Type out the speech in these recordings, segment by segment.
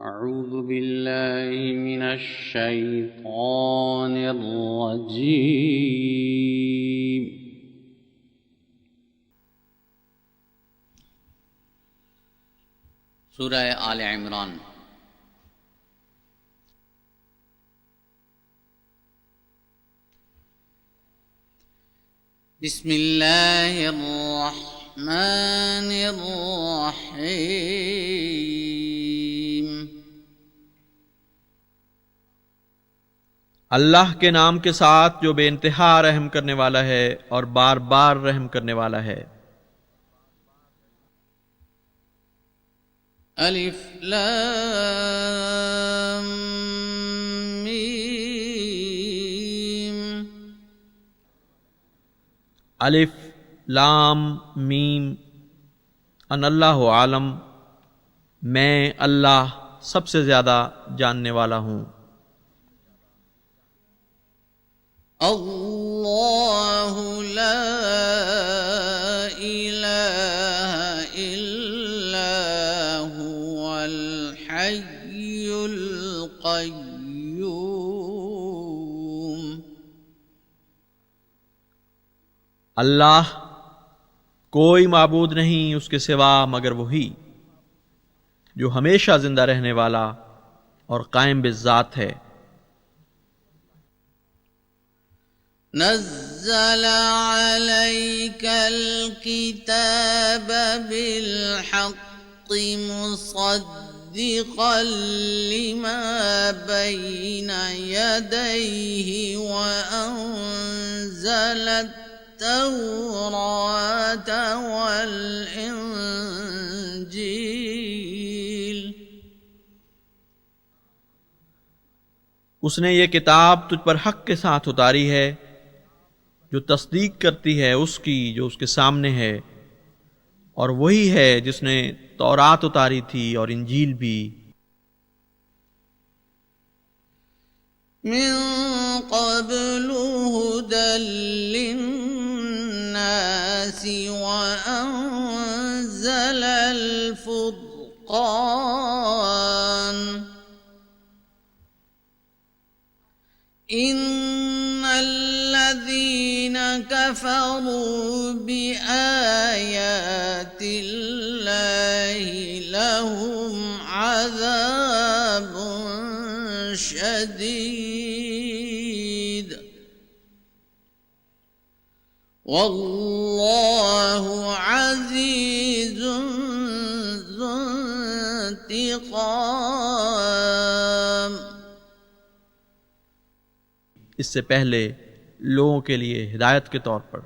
अऊज़ु बिल्लाहि मिनश शैतानिर रजीम। सूरह आले इमरान। बिस्मिल्लाहिर रहमानिर रहीम। अल्लाह के नाम के साथ जो बेइंतहा रहम करने वाला है और बार बार रहम करने वाला है। अलिफ लाम मीम। अलिफ लाम मीम। अनल्लाहु आलम, मैं अल्लाह सबसे ज्यादा जानने वाला हूँ। अल्लाहु ला इलाहा इल्ला हुवल हय्युल क़य्यूम। अल्लाह, कोई माबूद नहीं उसके सिवा मगर वही जो हमेशा जिंदा रहने वाला और कायम बिज़ात है। नज़्ज़ल अलैकल किताब बिलहक़्क़ि मुसद्दिक़न लिमा बैन यदैहि व अंज़लत तौरात वल इंजील। उसने ये किताब तुझ पर हक के साथ उतारी है, जो तस्दीक करती है उसकी जो उसके सामने है, और वही है जिसने तौरात उतारी थी और इंजील भी। मिन क़ब्लु हुदल लिन्नासि व अंज़लल फ़ुरक़ान। इन्नल्लज़ीन कफ़रू बिआयातिल्लाहि लहुम अज़ाबुन शदीद वल्लाहु अज़ीज़ुन ज़ु इंतिक़ाम। इससे पहले लोगों के लिए हिदायत के तौर पर,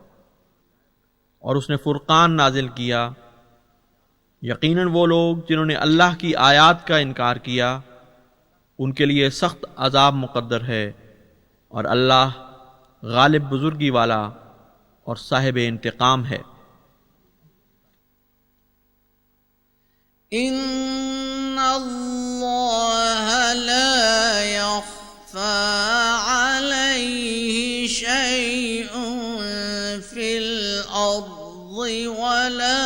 और उसने फुरकान नाजिल किया। यकीनन वो लोग जिन्होंने अल्लाह की आयात का इनकार किया, उनके लिए सख्त अजाब मुक़द्दर है, और अल्लाह गालिब बुजुर्गी वाला और साहिब इंतकाम है। इन्नल्लाह ला यख़्फ़ा अलैहि शैउन फिल अर्ज़ि वला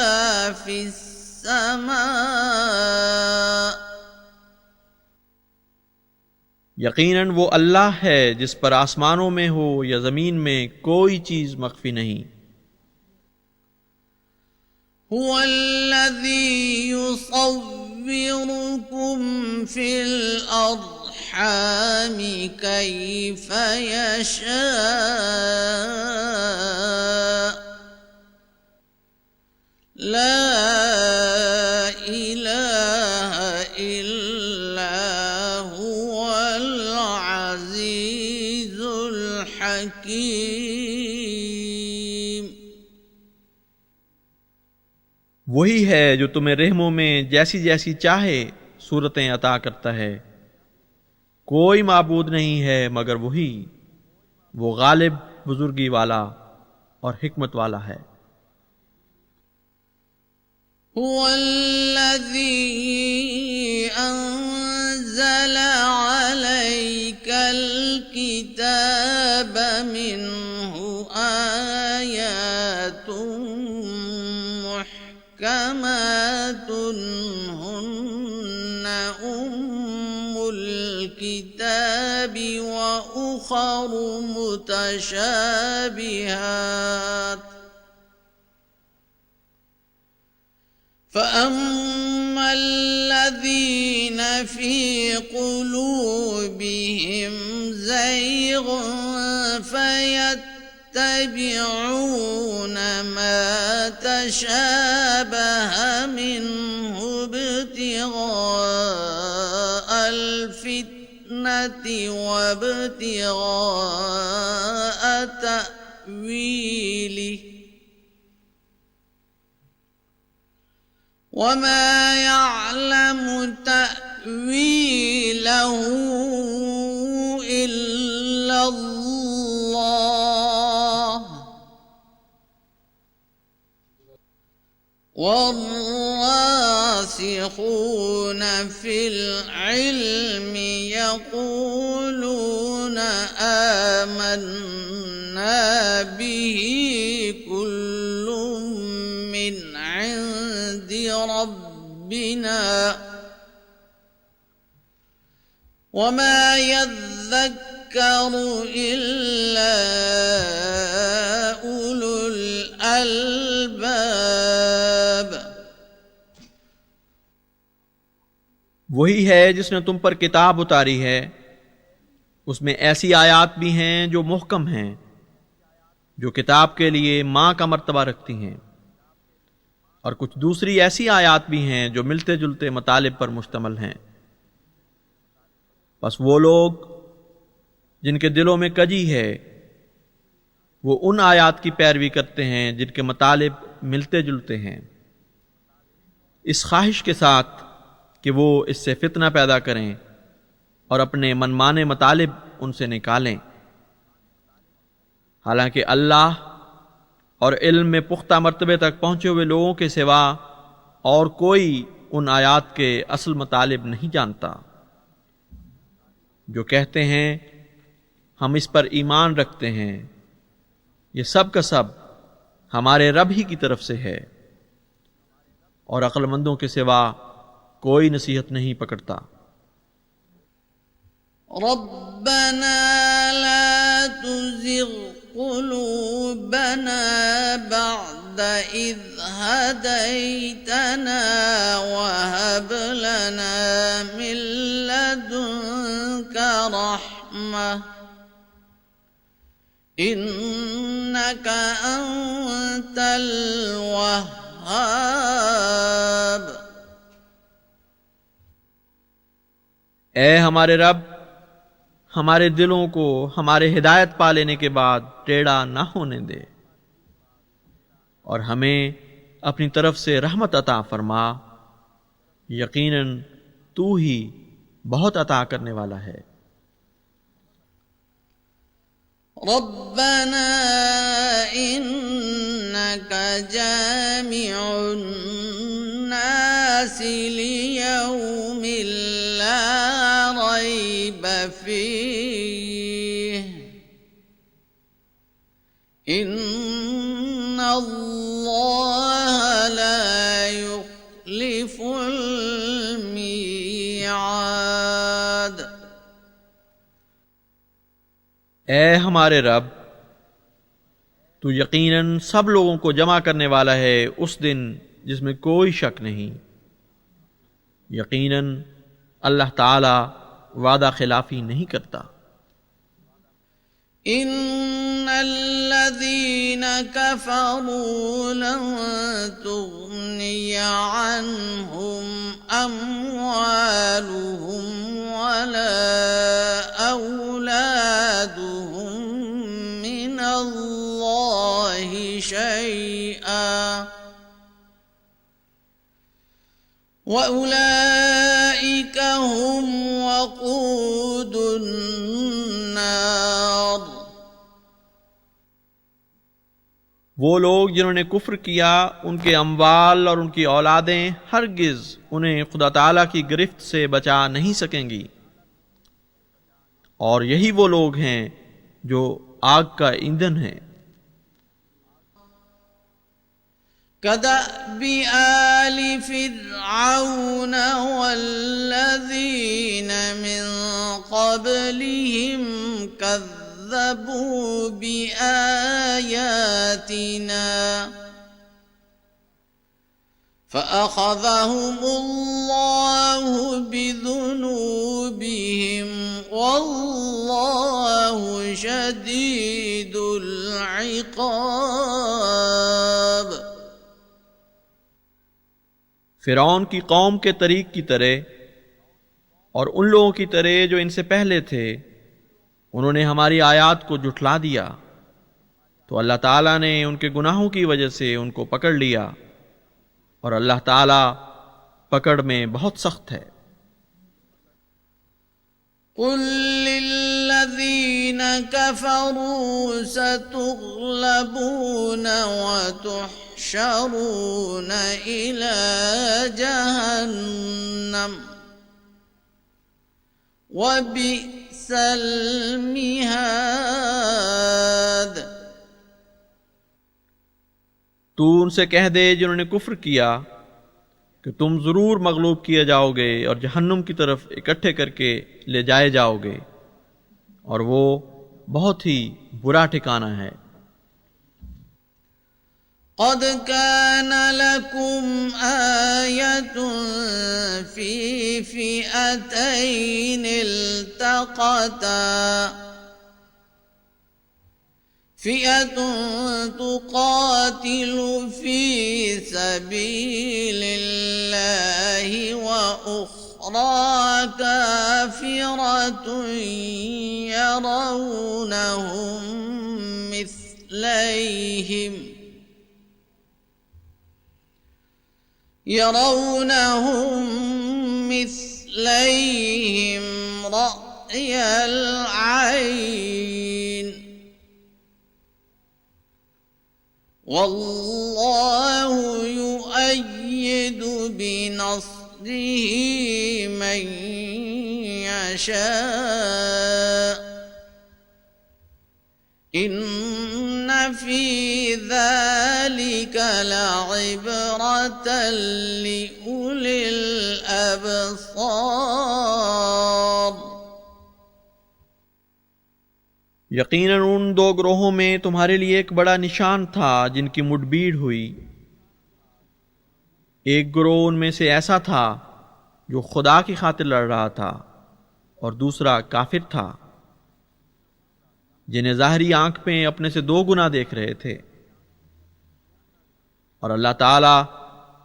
फिस समा। यकीनन वो अल्लाह है जिस पर आसमानों में हो या जमीन में कोई चीज मख्फी नहीं। हुवल्लज़ी युसव्विरुकुम फिल अर्हामि कैफ़ यशा ला इलाहा इल्ला हुवल अज़ीज़ुल हकीम। वही है जो तुम्हें रहमों में जैसी जैसी चाहे सूरतें अता करता है। कोई माबूद नहीं है मगर वही, वो गालिब बुजुर्गी वाला और हिकमत वाला है। हुवल्लज़ी अंज़ल अलैकल किताब मिन्हु आयातुन मुहकमातुन हुन्न الكتاب وأخر متشابهات فأما الذين في قلوبهم زيغ فيتبعون ما تشابه منه ابتغاء الفتنة وابتغاء تأويله وما يعلم تأويله إلا الله والراسخون في العلم يقولون آمنا به كل من عند ربنا وما يذكر إلا أولو الألباب वही है जिसने तुम पर किताब उतारी है, उसमें ऐसी आयात भी हैं जो मुहकम हैं, जो किताब के लिए माँ का मर्तबा रखती हैं, और कुछ दूसरी ऐसी आयात भी हैं जो मिलते जुलते मतालिब पर मुश्तमल हैं। बस वो लोग जिनके दिलों में कजी है, वो उन आयात की पैरवी करते हैं जिनके मतालिब मिलते जुलते हैं, इस ख्वाहिश के साथ कि वो इससे फितना पैदा करें और अपने मनमाने मतालिब उनसे निकालें। हालांकि अल्लाह और इल्म में पुख्ता मर्तबे तक पहुंचे हुए लोगों के सिवा और कोई उन आयात के असल मतालिब नहीं जानता। जो कहते हैं हम इस पर ईमान रखते हैं, ये सब का सब हमारे रब ही की तरफ से है, और अक्लमंदों के सिवा कोई नसीहत नहीं पकड़ता। रब्बना ला तुज़िग़ क़ुलूबना बअद इज़ हदैतना वहब लना मिन लदुनका रहमह इन्नका अंतल वह्हाब। ए हमारे रब, हमारे दिलों को हमारे हिदायत पा लेने के बाद टेढ़ा ना होने दे, और हमें अपनी तरफ से रहमत अता फरमा। यकीनन तू ही बहुत अता करने वाला है। रब्बना इन्नका जामिउन नासि लियौमिन ला रैब फीह इन्नल्लाह ला युख्लिफुल मीआद। ए हमारे रब, तू यकीनन सब लोगों को जमा करने वाला है उस दिन जिसमें कोई शक नहीं। यकीनन अल्लाह ताला वादा खिलाफी नहीं करता। इन्नल्लज़ीन कफ़रू लन तुग़निया अन्हुम अम्वालुहुम वला औलादुहुम मिनल्लाहि शैआ वउलाइक हुम वक़ूदुन नार। वो लोग जिन्होंने कुफ्र किया, उनके अम्वाल और उनकी औलादें हरगिज उन्हें खुदा ताला की गिरफ्त से बचा नहीं सकेंगी, और यही वो लोग हैं जो आग का ईंधन है। كدأب آل فرعون والذين من قبلهم كذبوا بآياتنا فأخذهم الله بذنوبهم والله شديد العقاب। फिरौन की कौम के तरीक की तरह और उन लोगों की तरह जो इनसे पहले थे, उन्होंने हमारी आयत को जुठला दिया तो अल्लाह ताला ने उनके गुनाहों की वजह से उनको पकड़ लिया और अल्लाह ताला पकड़ में बहुत सख्त है। कुल लिल्लज़ीन कफ़रू सतुग़लबून व तुहशरून इला जहन्नम व बि'सल मिहाद। तू उनसे कह दे जिन्होंने कुफ्र किया कि तुम जरूर मगलूब किए जाओगे और जहन्नुम की तरफ इकट्ठे करके ले जाए जाओगे और वो बहुत ही बुरा ठिकाना है। क़द कान लकुम आयतुन फी फ़िअतैन इल्तक़ता फ़िअतुन तुक़ातिलु फ़ी सबीलिल्लाहि व उख़रा काफ़िरतुन यरौनहुम मिस्लैहिम रअयल ऐन वल्लाहु युअय्यिदु बिनस्रिही मन यशा इन्न फी ज़ालिक लइब्रतन लिउलिल अबसार। यकीनन उन दो ग्रोहों में तुम्हारे लिए एक बड़ा निशान था जिनकी मुठभीड़ हुई। एक ग्रोह उनमें से ऐसा था जो खुदा की खातिर लड़ रहा था और दूसरा काफिर था जिन्हें ज़ाहरी आंख में अपने से दो गुना देख रहे थे। और अल्लाह ताला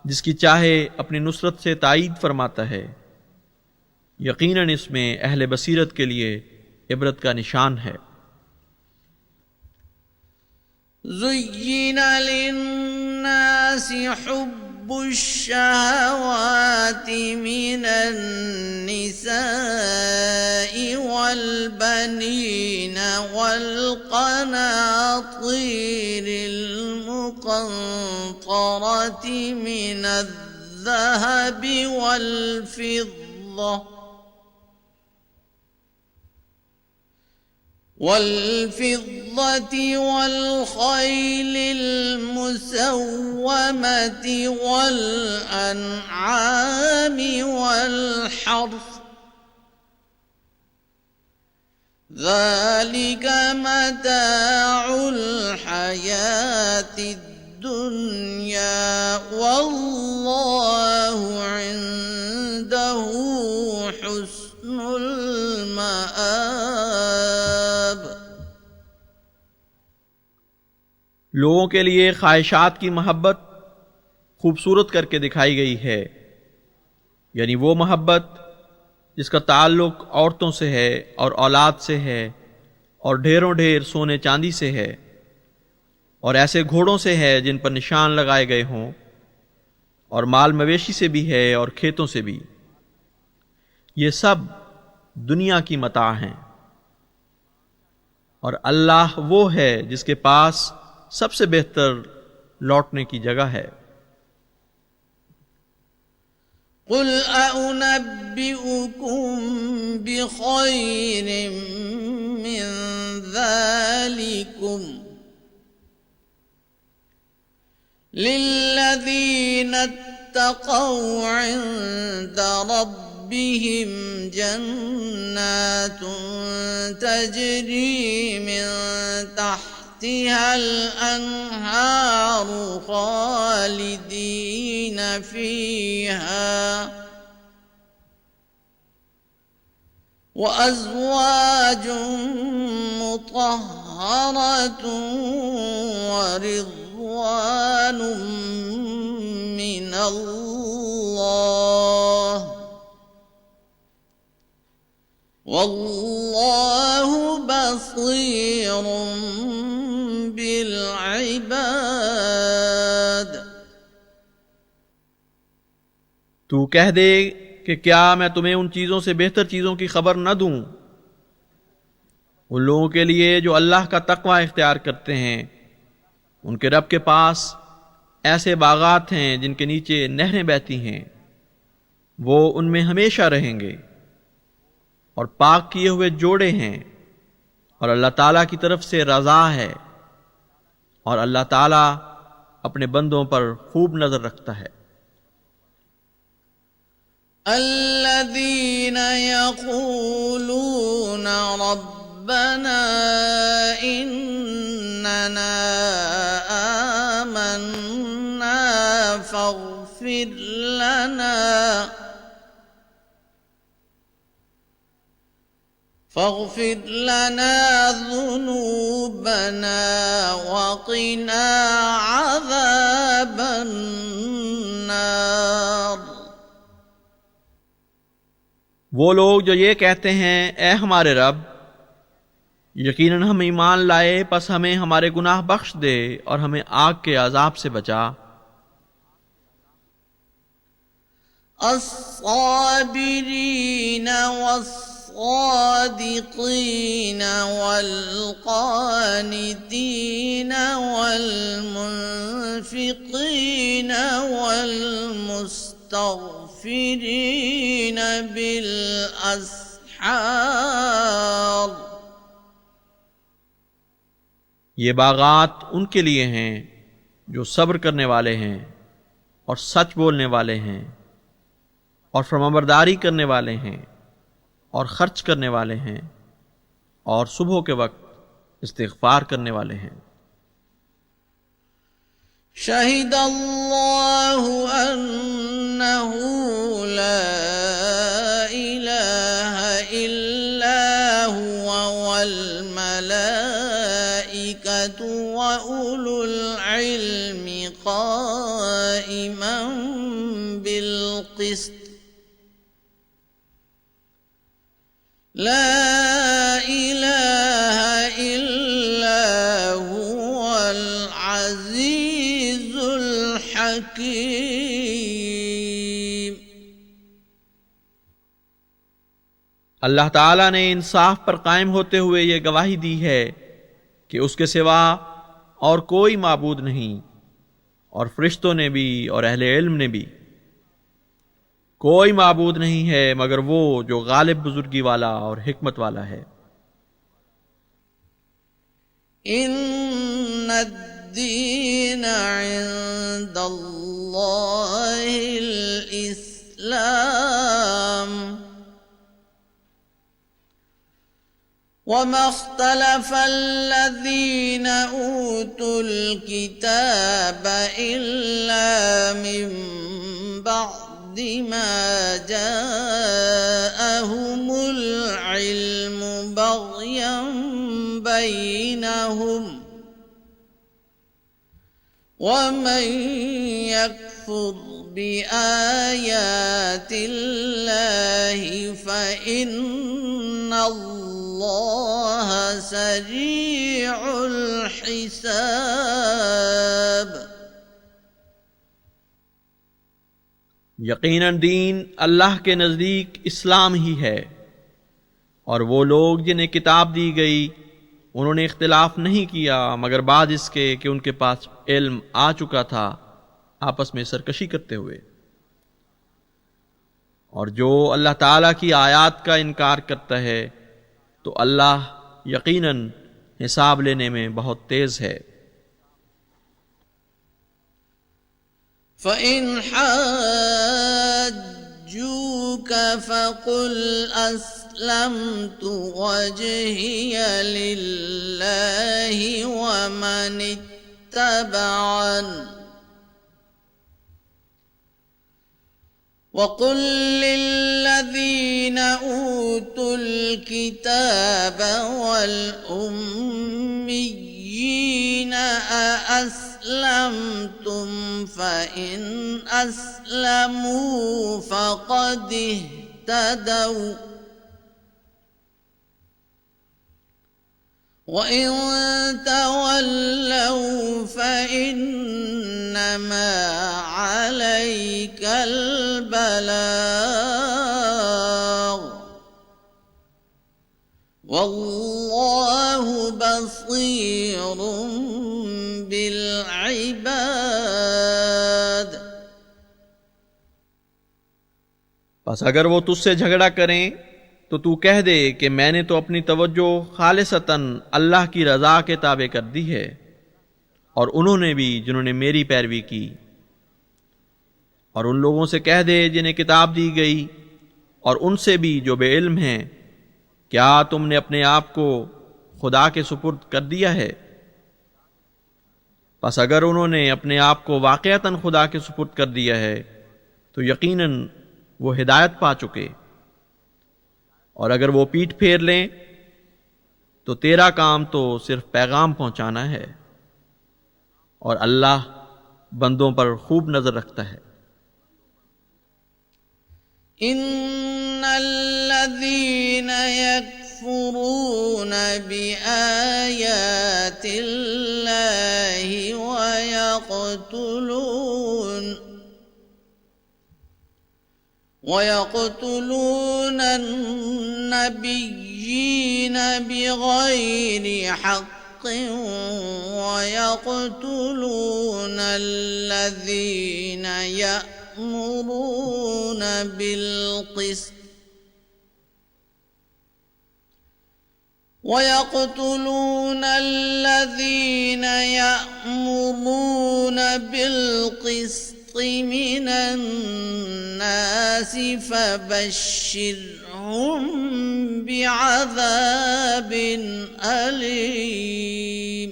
जिसकी चाहे अपनी नुसरत से ताईद फरमाता है। यकीनन इसमें अहले बसीरत के लिए इबरत का निशान है। ज़ुय्यिन लिन्नासि हुब्बुश्शहवाति मिनन निसाइ वल बनीना वल क़नातीरिल मुक़ंतरति मिनज़ ज़हबि वल फ़िद्दा والخيل المسومة والأنعام والحرث ذلك متاع الحياة الدنيا والله عنده حسن المآب। लोगों के लिए ख्वाहिशात की मोहब्बत खूबसूरत करके दिखाई गई है, यानी वो मोहब्बत जिसका ताल्लुक औरतों से है और औलाद से है और ढेरों ढेर सोने चांदी से है और ऐसे घोड़ों से है जिन पर निशान लगाए गए हों और माल मवेशी से भी है और खेतों से भी। ये सब दुनिया की मता हैं और अल्लाह वो है जिसके पास सबसे बेहतर लौटने की जगह है। कुल अउनब्बिउकुम बिखैरिम मिन ज़ालिकुम लिल्लज़ीना इत्तक़ौ इन्द रब्बिहिम जन्नातुन तजरी मिन तहतिहल अन्हारु खालिदीन फ़ीहा वअज़वाजुम मुतहहरतुन वरिज़वानुम मिनल्लाह वल्लाहु बसीरुम बिल इबाद। तू कह दे कि क्या मैं तुम्हें उन चीज़ों से बेहतर चीज़ों की खबर न दूं, उन लोगों के लिए जो अल्लाह का तक़वा इख्तियार करते हैं। उनके रब के पास ऐसे बागात हैं जिनके नीचे नहरें बहती हैं, वो उनमें हमेशा रहेंगे, और पाक किए हुए जोड़े हैं, और अल्लाह ताला की तरफ से रज़ा है, और अल्लाह ताला अपने बंदों पर खूब नजर रखता है। अल्लज़ीना यक़ूलूना रब्बना इन्नना आमन्ना फ़ग़फ़िर लना ज़ुनूबना वक़िना अज़ाबन नार। वो लोग जो ये कहते हैं, ए हमारे रब, यकीनन हम ईमान लाए, पस हमें हमारे गुनाह बख्श दे और हमें आग के अजाब से बचा। अस्साबिरीन वस्सादिकीन वल्क़ानितीन वल्मुन्फ़िक़ीन वल्मुस्तग़फ़िरीन बिल अस्हार। ये बागात उनके लिए हैं जो सब्र करने वाले हैं और सच बोलने वाले हैं और फरमाबरदारी करने वाले हैं और खर्च करने वाले हैं और सुबह के वक्त इस्तिग़फ़ार करने वाले हैं। शहिदल्लाहु अन्नहु ला इलाहा इल्ला हुवा वल मलाइकतु व उलुल इल्मि क़ाइमन बिल क़िस्त ला इलाहा इल्ला हुवल अज़ीज़ुल हकीम। अल्लाह ताला ने इंसाफ पर कायम होते हुए ये गवाही दी है कि उसके सिवा और कोई माबूद नहीं, और फरिश्तों ने भी और अहले इल्म ने भी। कोई माबूद नहीं है मगर वो जो गालिब बुजुर्गी वाला और हिकमत वाला है। इन्नद्दीन इंदल्लाहिल इस्लाम वमा इख्तलफ़ल्लज़ीन ऊतुल किताब इल्ला मिन बअदि मा जाअहुमुल इल्मु बग़यन बैनहुम वमन यकफुर बिआयातिल्लाहि फ़इन्नल्लाह सरीउल हिसाब। यकीनन दीन अल्लाह के नज़दीक इस्लाम ही है, और वो लोग जिन्हें किताब दी गई उन्होंने इख्तिलाफ नहीं किया मगर बाद इसके कि उनके पास इल्म आ चुका था, आपस में सरकशी करते हुए। और जो अल्लाह ताला की आयात का इनकार करता है तो अल्लाह यकीनन हिसाब लेने में बहुत तेज है। فإن حاجوك فقل أسلمت وجهي لله ومن اتبعن وقل للذين أوتوا الكتاب والأميين أأسلمتم فإن أسلموا فقد اهتدوا وإن تولوا فإنما عليك البلاغ والله بصير بالعباد। बस अगर वो तुझसे झगड़ा करें तो तू कह दे कि मैंने तो अपनी तवज्जो खालिसतन अल्लाह की रज़ा के ताबे कर दी है और उन्होंने भी जिन्होंने मेरी पैरवी की। और उन लोगों से कह दे जिन्हें किताब दी गई और उनसे भी जो बेइल्म हैं, क्या तुमने अपने आप को खुदा के सुपुर्द कर दिया है? बस अगर उन्होंने अपने आप को वाक़अतन खुदा के सुपुर्द कर दिया है तो यकीनन वो हिदायत पा चुके। और अगर वो पीठ फेर लें तो तेरा काम तो सिर्फ पैगाम पहुंचाना है और अल्लाह बंदों पर खूब नजर रखता है। इन्नल्लज़ीन यकफुरून बिआयातिल्लाहि वयक़तुलून النبيين بغير حق ويقتلون الذين يأمرون بالقسط من الناس فبشرهم بعذاب أليم।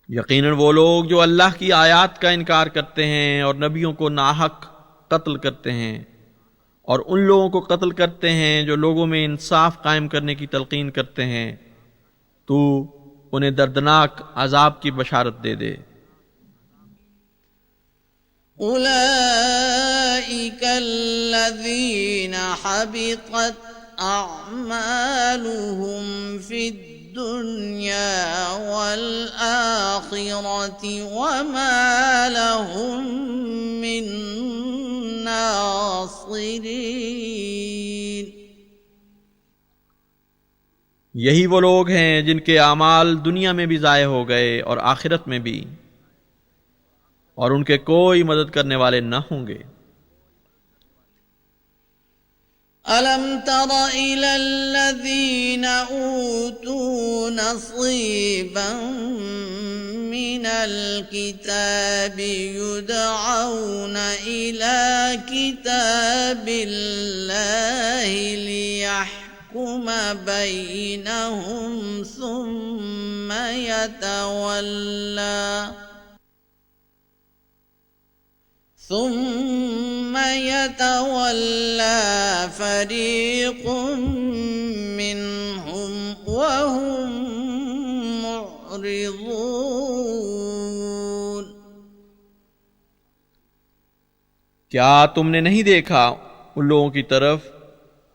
यकीनन वो लोग जो अल्लाह की आयत का इनकार करते हैं और नबियों को नाहक कत्ल करते हैं और उन लोगों को कत्ल करते हैं जो लोगों में इंसाफ कायम करने की तलकीन करते हैं, तू उन्हें दर्दनाक अजाब की बशारत दे दे। उलाइक अल्लज़ीना हबितत अअमालुहुम फिद दुनिया वल आखिरति वमा लहुम मिन नासिरीन। यही वो लोग हैं जिनके आमाल दुनिया में भी ज़ाय हो गए और आखिरत में भी, और उनके कोई मदद करने वाले न होंगे। अलम तर इलल्लज़ीना ऊतू नसीबन मिनल किताबि युदऔना इला किताबिल्लाहि लियहकुमा बैनहुम सुम्मा यतवल्ला फरीक़ुम मिनहुम वहुम मुअरिज़ून। क्या तुमने नहीं देखा उन लोगों की तरफ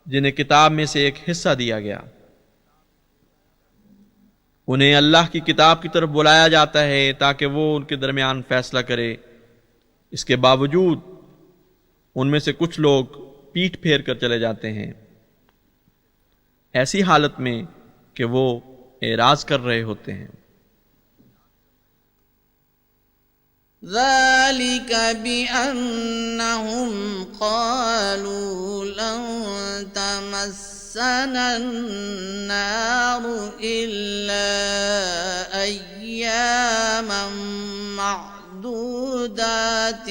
जिन्हें किताब में से एक हिस्सा दिया गया? उन्हें अल्लाह की किताब की तरफ बुलाया जाता है ताकि वो उनके दरमियान फैसला करे। इसके बावजूद उनमें से कुछ लोग पीठ फेर कर चले जाते हैं, ऐसी हालत में कि वो एराज कर रहे होते हैं। ज़ालिक बिअन्नहुम क़ालू लन तमस्सना अन्नारु इल्ला अय्यामन मअदूदा معدودات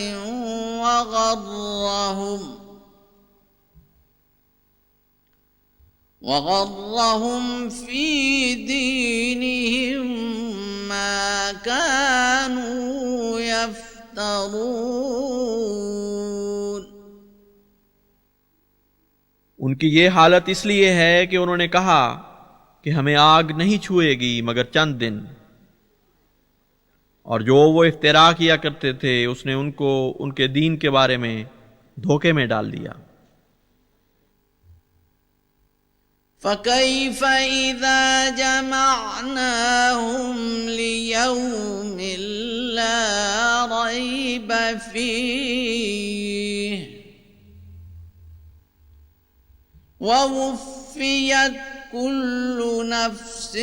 وغرهم في دينهم ما كانوا يفترون। उनकी ये हालत इसलिए है कि उन्होंने कहा कि हमें आग नहीं छुएगी मगर चंद दिन, और जो वो इफ्तिरा किया करते थे उसने उनको उनके दीन के बारे में धोखे में डाल दिया। فكيف إذا جمعناهم ليوم لا ريب فيه ووفيت كل نفس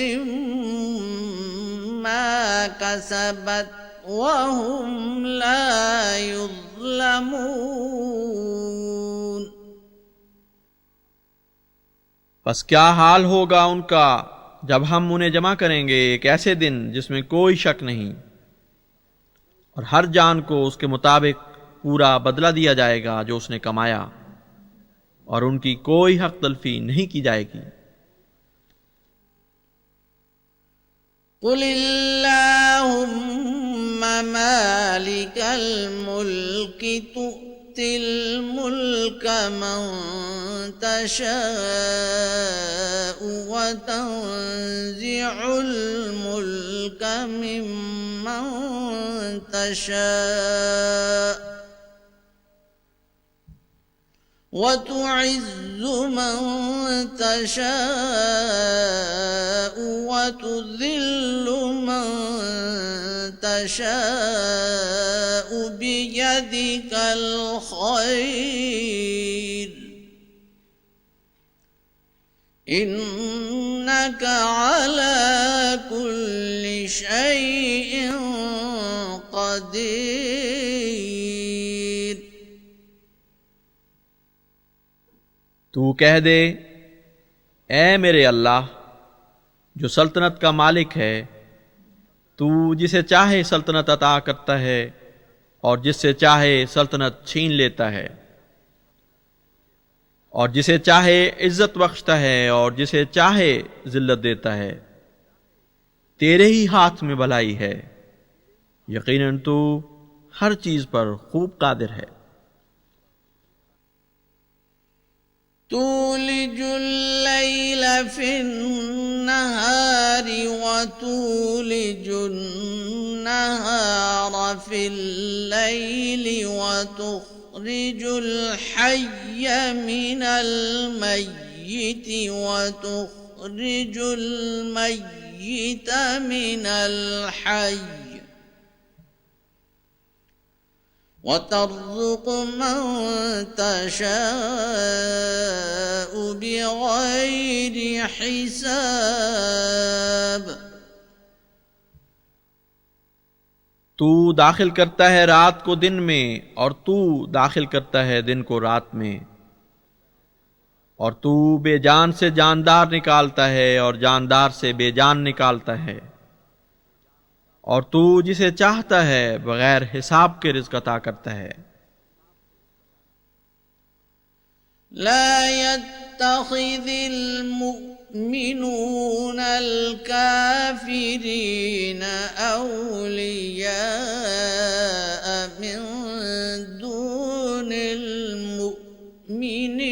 ما كسبت وهم لا يظلمون। बस क्या हाल होगा उनका जब हम उन्हें जमा करेंगे एक ऐसे दिन जिसमें कोई शक नहीं, और हर जान को उसके मुताबिक पूरा बदला दिया जाएगा जो उसने कमाया, और उनकी कोई हक तलफी नहीं की जाएगी। कुलिल्लाहुम्मा मालिकल मुल्क तु'तिल मुल्क मन तशाअ व तंज़िउल मुल्क मिम्मन तशाअ وتعز من تشاء وتذل من تشاء بيدك الخير إنك على كل شيء قدير। तू कह दे, ए मेरे अल्लाह जो सल्तनत का मालिक है, तू जिसे चाहे सल्तनत अता करता है और जिससे चाहे सल्तनत छीन लेता है, और जिसे चाहे इज्जत बख्शता है और जिसे चाहे जिल्लत देता है। तेरे ही हाथ में भलाई है, यकीनन तू हर चीज पर खूब कादिर है। तूलिजुल लैल फिन्नहार वतूलिजुन नहार फिल्लैल वतुखरिजुल हय्य मिनल मय्यित वतुखरिजुल मय्यित मिनल हय्य वतर्ज़ुक़ु मन तशाअ बिग़ैरि हिसाब। तू दाखिल करता है रात को दिन में और तू दाखिल करता है दिन को रात में, और तू बेजान से जानदार निकालता है और जानदार से बेजान निकालता है, और तू जिसे चाहता है बगैर हिसाब के रिज़्क़ अता करता है। ला यत्तखिज़िल मुमिनूनल काफिरीन औलिया मिन दूनिल मुमिनीन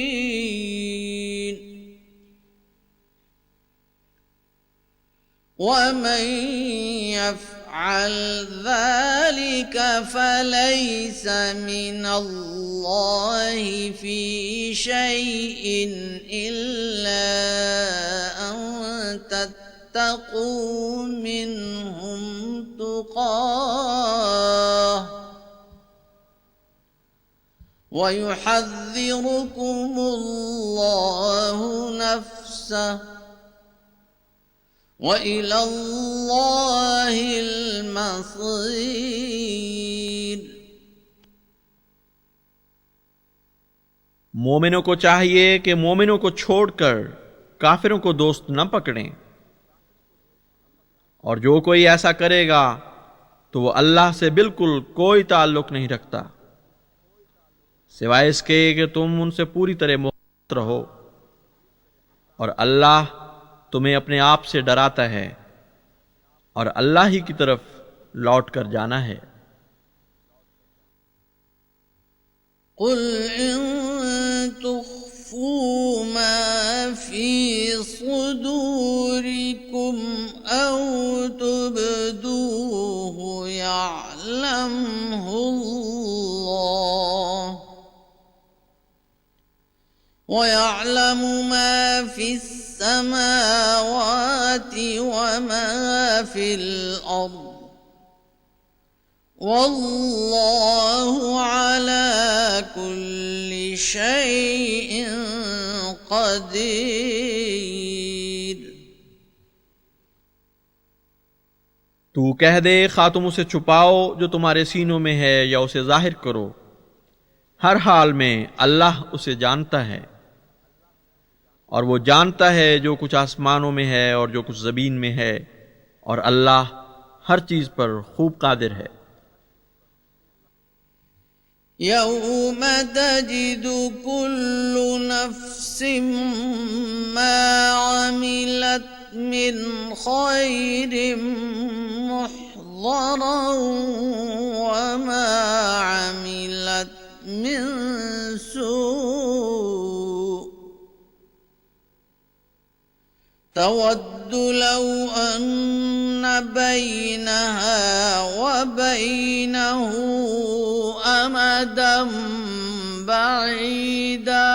वमन यफ़अल ज़ालिक फ़लैस मिनल्लाहि फ़ी शैइन इल्ला अन तत्तक़ू मिनहुम तुक़ाह व युहज़्ज़िरुकुमुल्लाहु नफ़्सह व इलल्लाहिल मसीर। मोमिनों को चाहिए कि मोमिनों को छोड़कर काफिरों को दोस्त न पकड़ें, और जो कोई ऐसा करेगा तो वो अल्लाह से बिल्कुल कोई ताल्लुक नहीं रखता, सिवाय इसके कि तुम उनसे पूरी तरह मुक्त रहो, और अल्लाह तुम्हें अपने आप से डराता है और अल्लाह ही की तरफ लौट कर जाना है। कुल इन तुख्फू मा फी सुदूरिकुम औ तुबदूहु यअलमुहुल्लाह व यअलमु मा फिस्समावाति व मा फिल अर्द वल्लाहु अला कुल्लि शैइन क़दीर। तू कह दे, खा तुम उसे छुपाओ जो तुम्हारे सीनों में है या उसे जाहिर करो, हर हाल में अल्लाह उसे जानता है, और वो जानता है जो कुछ आसमानों में है और जो कुछ ज़मीन में है, और अल्लाह हर चीज पर खूब कादिर है। यौम तजिदु कुल्लु नफ्सिम मा अमिलत मिन खैरिम मुहज़रन व मा अमिलत मिन सू' तवद्दु लौ अन्न बैनहा व बैनहु अमदम बईदा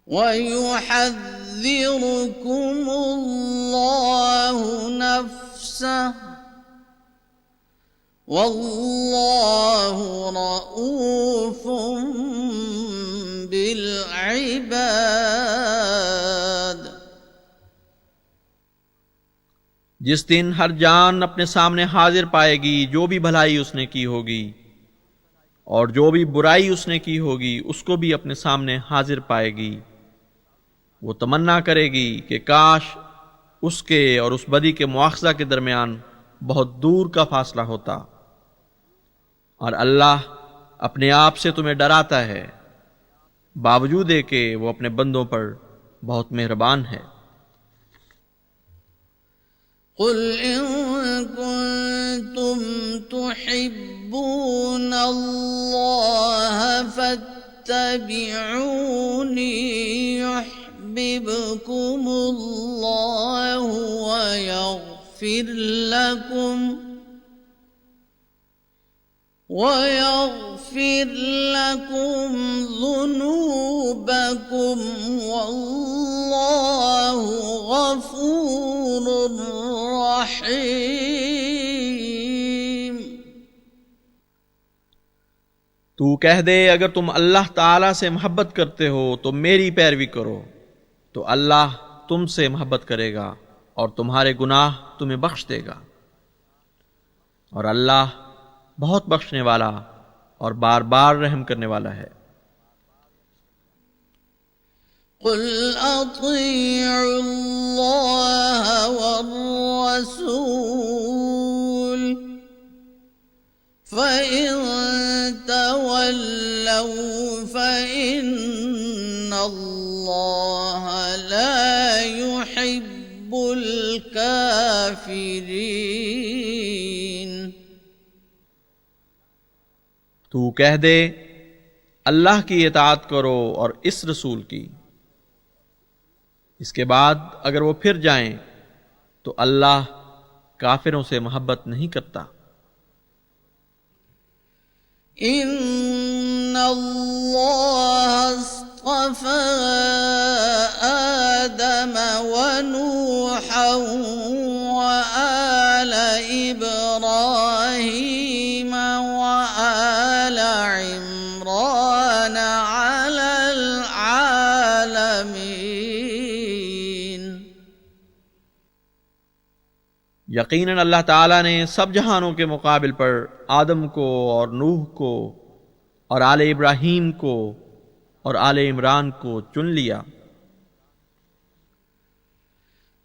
व युहज़्ज़िरुकुमुल्लाहु नफ्सहु वल्लाहु रऊफ़ुम बिल इबाद। जिस दिन हर जान अपने सामने हाजिर पाएगी जो भी भलाई उसने की होगी, और जो भी बुराई उसने की होगी उसको भी अपने सामने हाजिर पाएगी। वो तमन्ना करेगी कि काश उसके और उस बदी के मुआखज़ा के दरमियान बहुत दूर का फासला होता, और अल्लाह अपने आप से तुम्हें डराता है, बावजूद के वो अपने बंदों पर बहुत मेहरबान है। कुल इन कुंतुम तुहिब्बूनल्लाह फत्तबिऊनी युहब्बिबकुमुल्लाहु व यग़फिर लकुम ज़ुनूबकुम वल्लाहु गफ़ूरुर रहीम। तू कह दे, अगर तुम अल्लाह ताला से मोहब्बत करते हो तो मेरी पैरवी करो, तो अल्लाह तुमसे मोहब्बत करेगा और तुम्हारे गुनाह तुम्हें बख्श देगा, और अल्लाह बहुत बख्शने वाला और बार बार रहम करने वाला है। कुल अतीउल्लाह वर्रसूल फ़इन तवल्लौ फ़इन्नल्लाह ला युहिब्बुल काफ़िरीन। तू कह दे, अल्लाह की इताअत करो और इस रसूल की। इसके बाद अगर वो फिर जाएं तो अल्लाह काफिरों से मोहब्बत नहीं करता। इन्नल्लाह अस्तफ़ा आदम व नूहन व आल इब्राहीम व आल इमरान अलल आलमीन। यकीनन अल्लाह ताला ने सब जहानों के मुकाबिल पर आदम को और नूह को और आले इब्राहीम को और आले इमरान को चुन लिया।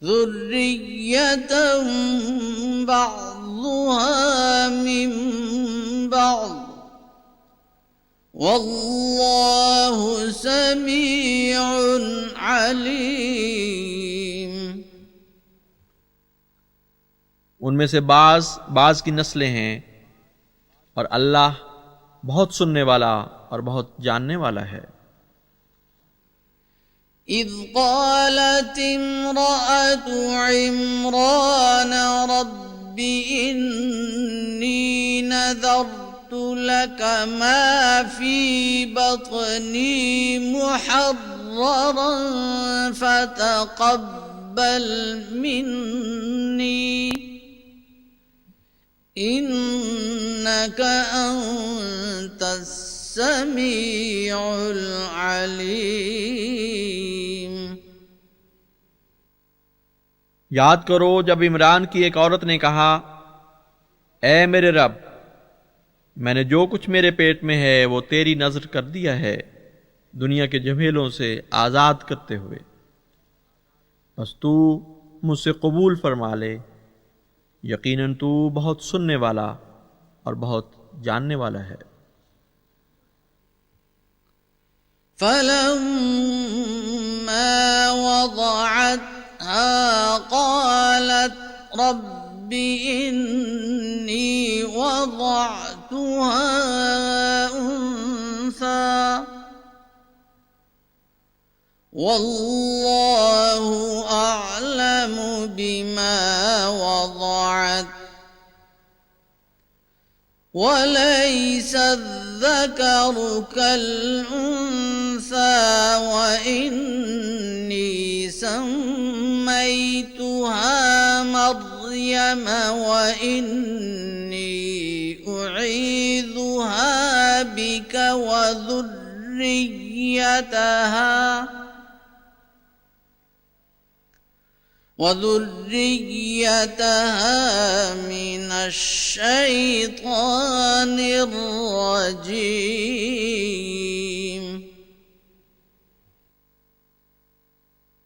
ज़ुर्रिय्यतम بعضها من بعض والله سميع عليم। उनमें से बाज की नस्लें हैं और अल्लाह बहुत सुनने वाला और बहुत जानने वाला है। إذ قالت امرأة عمران رب إني نذرت لك ما في بطني محررا فتقبل مني إنك أنت السميع العليم। याद करो जब इमरान की एक औरत ने कहा, ए मेरे रब, मैंने जो कुछ मेरे पेट में है वो तेरी नजर कर दिया है दुनिया के झमेलों से आज़ाद करते हुए, बस तू मुझसे कबूल फरमा ले, यकीनन तू बहुत सुनने वाला और बहुत जानने वाला है। فلما وضعتها قالت رب إني وضعتها أنثى والله أعلم بما وضعت وليس الذكر كالأنثى وإني سميتها مريم وإني أعيذها بك وذريتها من الشيطان الرجيم।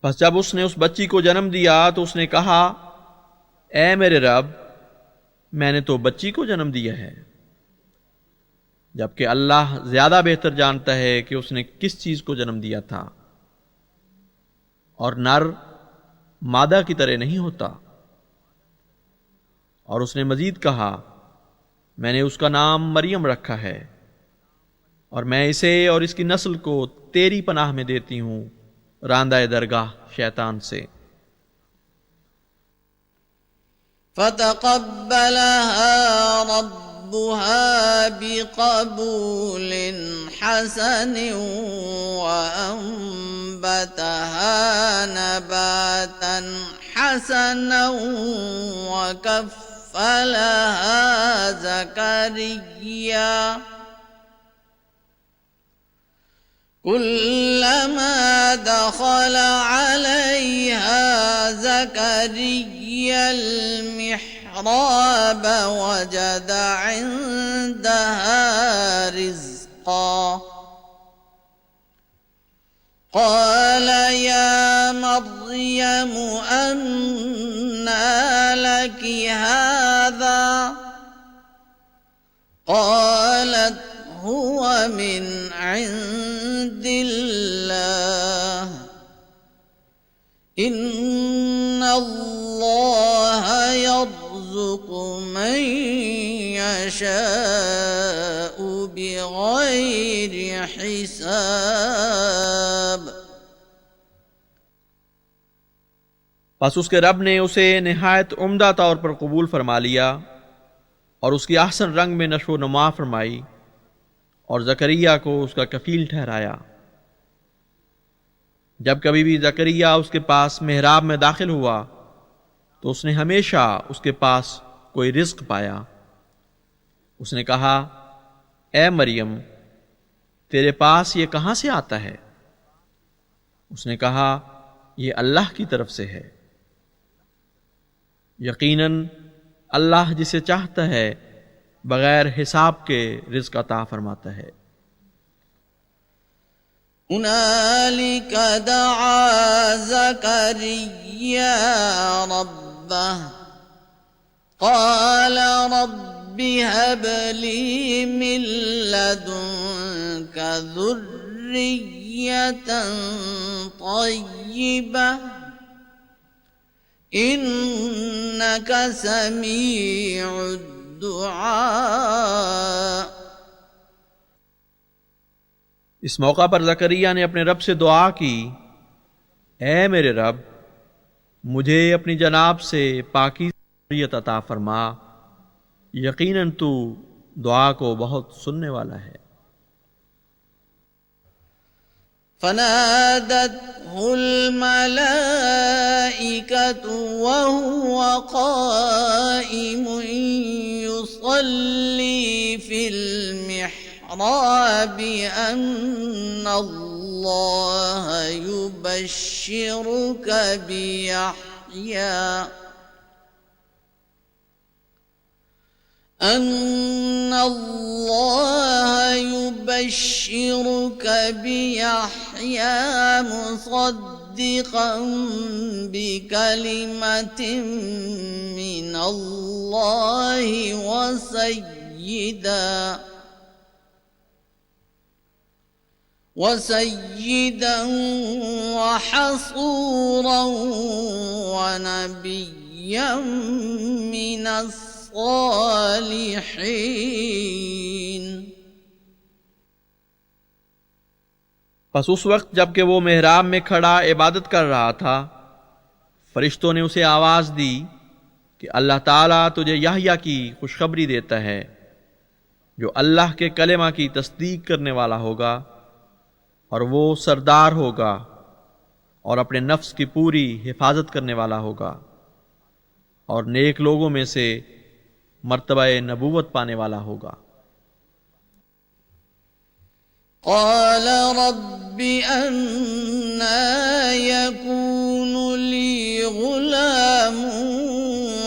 बस जब उसने उस बच्ची को जन्म दिया तो उसने कहा, ए मेरे रब, मैंने तो बच्ची को जन्म दिया है, जबकि अल्लाह ज्यादा बेहतर जानता है कि उसने किस चीज को जन्म दिया था, और नर मादा की तरह नहीं होता। और उसने मजीद कहा, मैंने उसका नाम मरियम रखा है और मैं इसे और इसकी नस्ल को तेरी पनाह में देती हूं रांदाए दरगाह शैतान से। फ़तक़ब्बलहा रब्बुहा बिक़बूल हसन वअंबतहा नबातन हसनन वकफ़्फ़लहा ज़करिया कुल्लमा दख़ल अलैहा ज़करिया المحراب وجد عندها رزقا قال يا مريم أنى لك هذا قالت هو من عند الله إن الله يرزق من يشاء بغير हिसाब। बस उसके रब ने उसे निहायत उम्दा तौर पर कबूल फरमा लिया और उसकी ahsan रंग में नशो नुमा फरमाई और जकरिया को उसका कफील ठहराया। जब कभी भी जकरिया उसके पास मेहराब में दाखिल हुआ तो उसने हमेशा उसके पास कोई रिज्क पाया। उसने कहा, ए मरियम, तेरे पास ये कहां से आता है? उसने कहा, ये अल्लाह की तरफ से है। यकीनन अल्लाह जिसे चाहता है बगैर हिसाब के रिज़्क़ अता फरमाता है। हुनालिक दआ ज़करिया रब्बह قال رب هب لي من لدنك ذرية طيبة إنك سميع الدعاء. इस मौका पर ज़करिया ने अपने रब से दुआ की, ऐ मेरे रब, मुझे अपनी जनाब से पाकीज़ा ज़ुर्रियत अता फरमा, यकीनन तू दुआ को बहुत सुनने वाला है. فنادته الملائكة وهو قائم يصلي في المحراب أن الله يبشرك بيحيى أن الله يبشرك بيحيى مصدقا بكلمة من الله وسيدا وحصورا ونبيا من الصالحين. बस उस वक्त जबकि वो मेहराब में खड़ा इबादत कर रहा था, फरिश्तों ने उसे आवाज़ दी कि अल्लाह ताला तुझे याह्या की खुशखबरी देता है, जो अल्लाह के कलेमा की तस्दीक करने वाला होगा और वो सरदार होगा और अपने नफ्स की पूरी हिफाजत करने वाला होगा और नेक लोगों में से मर्तबा नबूवत पाने वाला होगा. قال رب أنى يكون لي غلام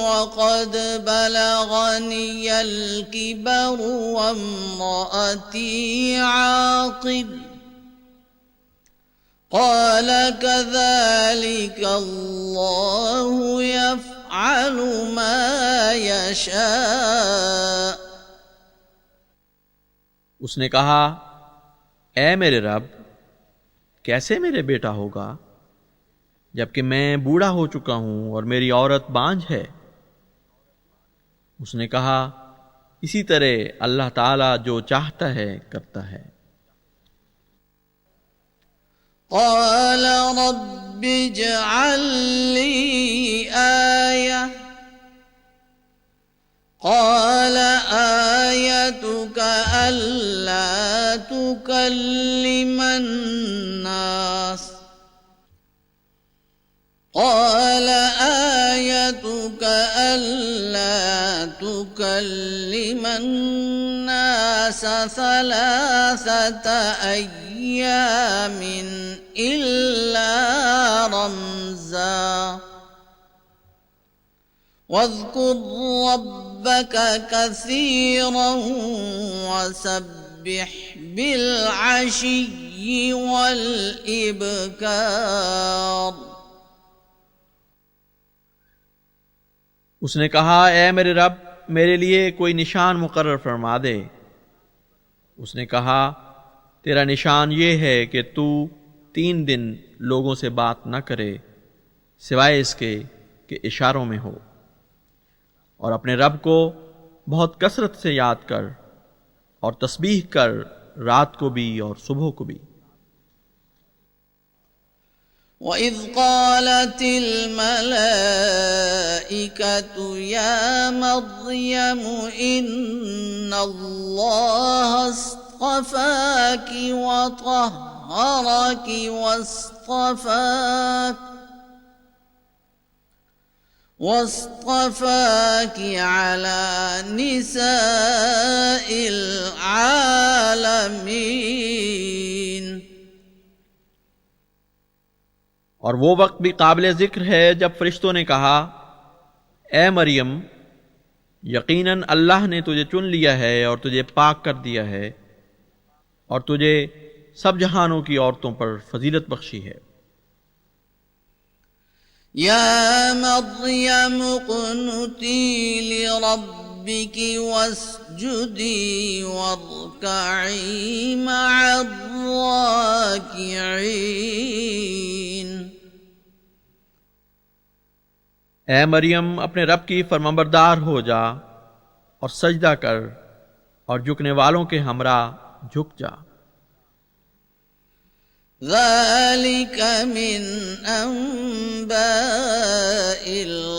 وقد بلغني الكبر وامرأتي عاقر قال كذلك الله يفعل ما يشاء. उसने कहा, ऐ मेरे रब, कैसे मेरे बेटा होगा जबकि मैं बूढ़ा हो चुका हूं और मेरी औरत बांझ है. उसने कहा, इसी तरह अल्लाह ताला जो चाहता है करता है. قال رب اجعل لي آية قال آيتك ألا تكلم الناس قال آيتك ألا تكلم الناس 3 أيام إلا رمزا واذكر ربك كثيرا وسبح بالعشي والإبكار. उसने कहा, ऐ मेरे रब, मेरे लिए कोई निशान मुकर्रर फरमा दे. उसने कहा, तेरा निशान ये है कि तू 3 दिन लोगों से बात न करे सिवाय इसके कि इशारों में हो, और अपने रब को बहुत कसरत से याद कर और तस्बीह कर रात को भी और सुबह को भी. وإذ قالت الملائكة يا مريم إن الله اصطفاك وطهرك واصطفاك على نساء العالمين. और वो वक्त भी काबिल ज़िक्र है जब फरिश्तों ने कहा, ए मरियम, यकीनन अल्लाह ने तुझे चुन लिया है और तुझे पाक कर दिया है और तुझे सब जहानों की औरतों पर फजीलत बख्शी है. या मरियम क़ुनुती लिरब्बिक वस्जुदी वरकई मअर्राकिईन। ए मरियम, अपने रब की फरमाबरदार हो जा और सजदा कर और झुकने वालों के हमरा झुक जा। ज़ालिक मिन अंबाइल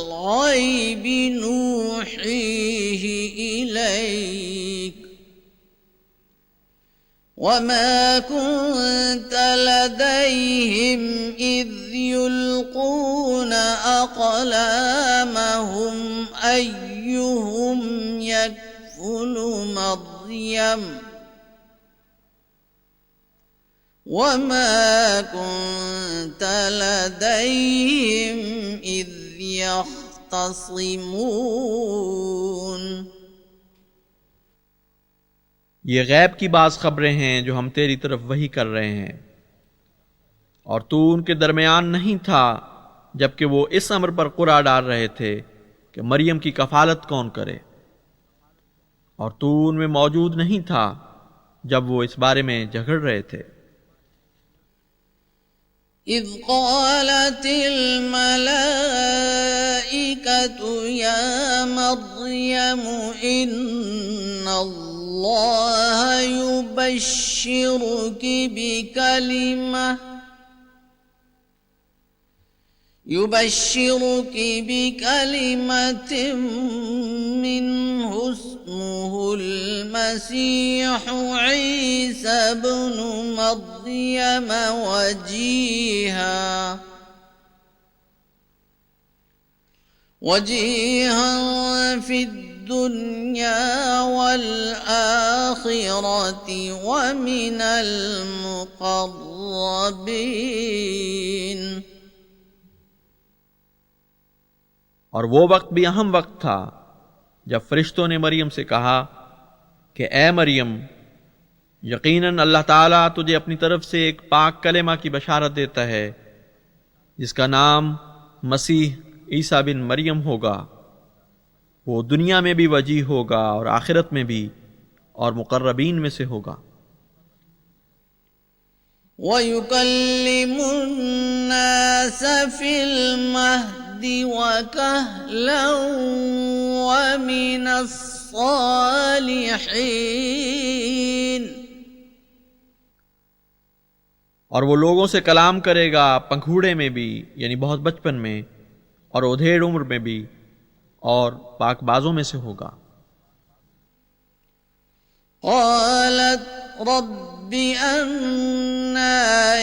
ग़ैबि नूहीही इलैक वमा कुन्त लदैहिम इज़ युल्क़ूना अक़लामहुम अय्युहुम यकफ़ुलु मर्यम वमा कुन्त लदैहिम इज़ यख़्तसिमून। ये गैब की बाज़ खबरें हैं जो हम तेरी तरफ वही कर रहे हैं, और तू उनके दरमियान नहीं था जबकि वो इस अमर पर कुरा डाल रहे थे कि मरियम की कफालत कौन करे, और तू उनमें मौजूद नहीं था जब वो इस बारे में झगड़ रहे थे। इज़ क़ालतिल मलाइकतु या मरियम इन्नल्लाह युबश्शिरुकी बिकलिमतिन मिन्हु इस्मुहुल मसीहु ईसा इब्नु मर्यम वजीहा फिद्दुन्या वल आखिरति व मिनल मुक़र्रबीन। और वो वक्त भी अहम वक्त था जब फरिश्तों ने मरियम से कहा कि ए मरियम, यकीनन अल्लाह ताला तुझे अपनी तरफ से एक पाक कलेमा की बशारत देता है जिसका नाम मसीह ईसा बिन मरियम होगा। वो दुनिया में भी वजी होगा और आखिरत में भी, और मुकर्रबीन में से होगा। वयुकल्लिमुन्नास फिल महदि वकहलन वमिनस सालिहीन। और वो लोगों से कलाम करेगा पंखूड़े में भी, यानी बहुत बचपन में, और उधेड़ उम्र में भी, और पाकबाजों में से होगा। क़ालत रब्बि अन्ना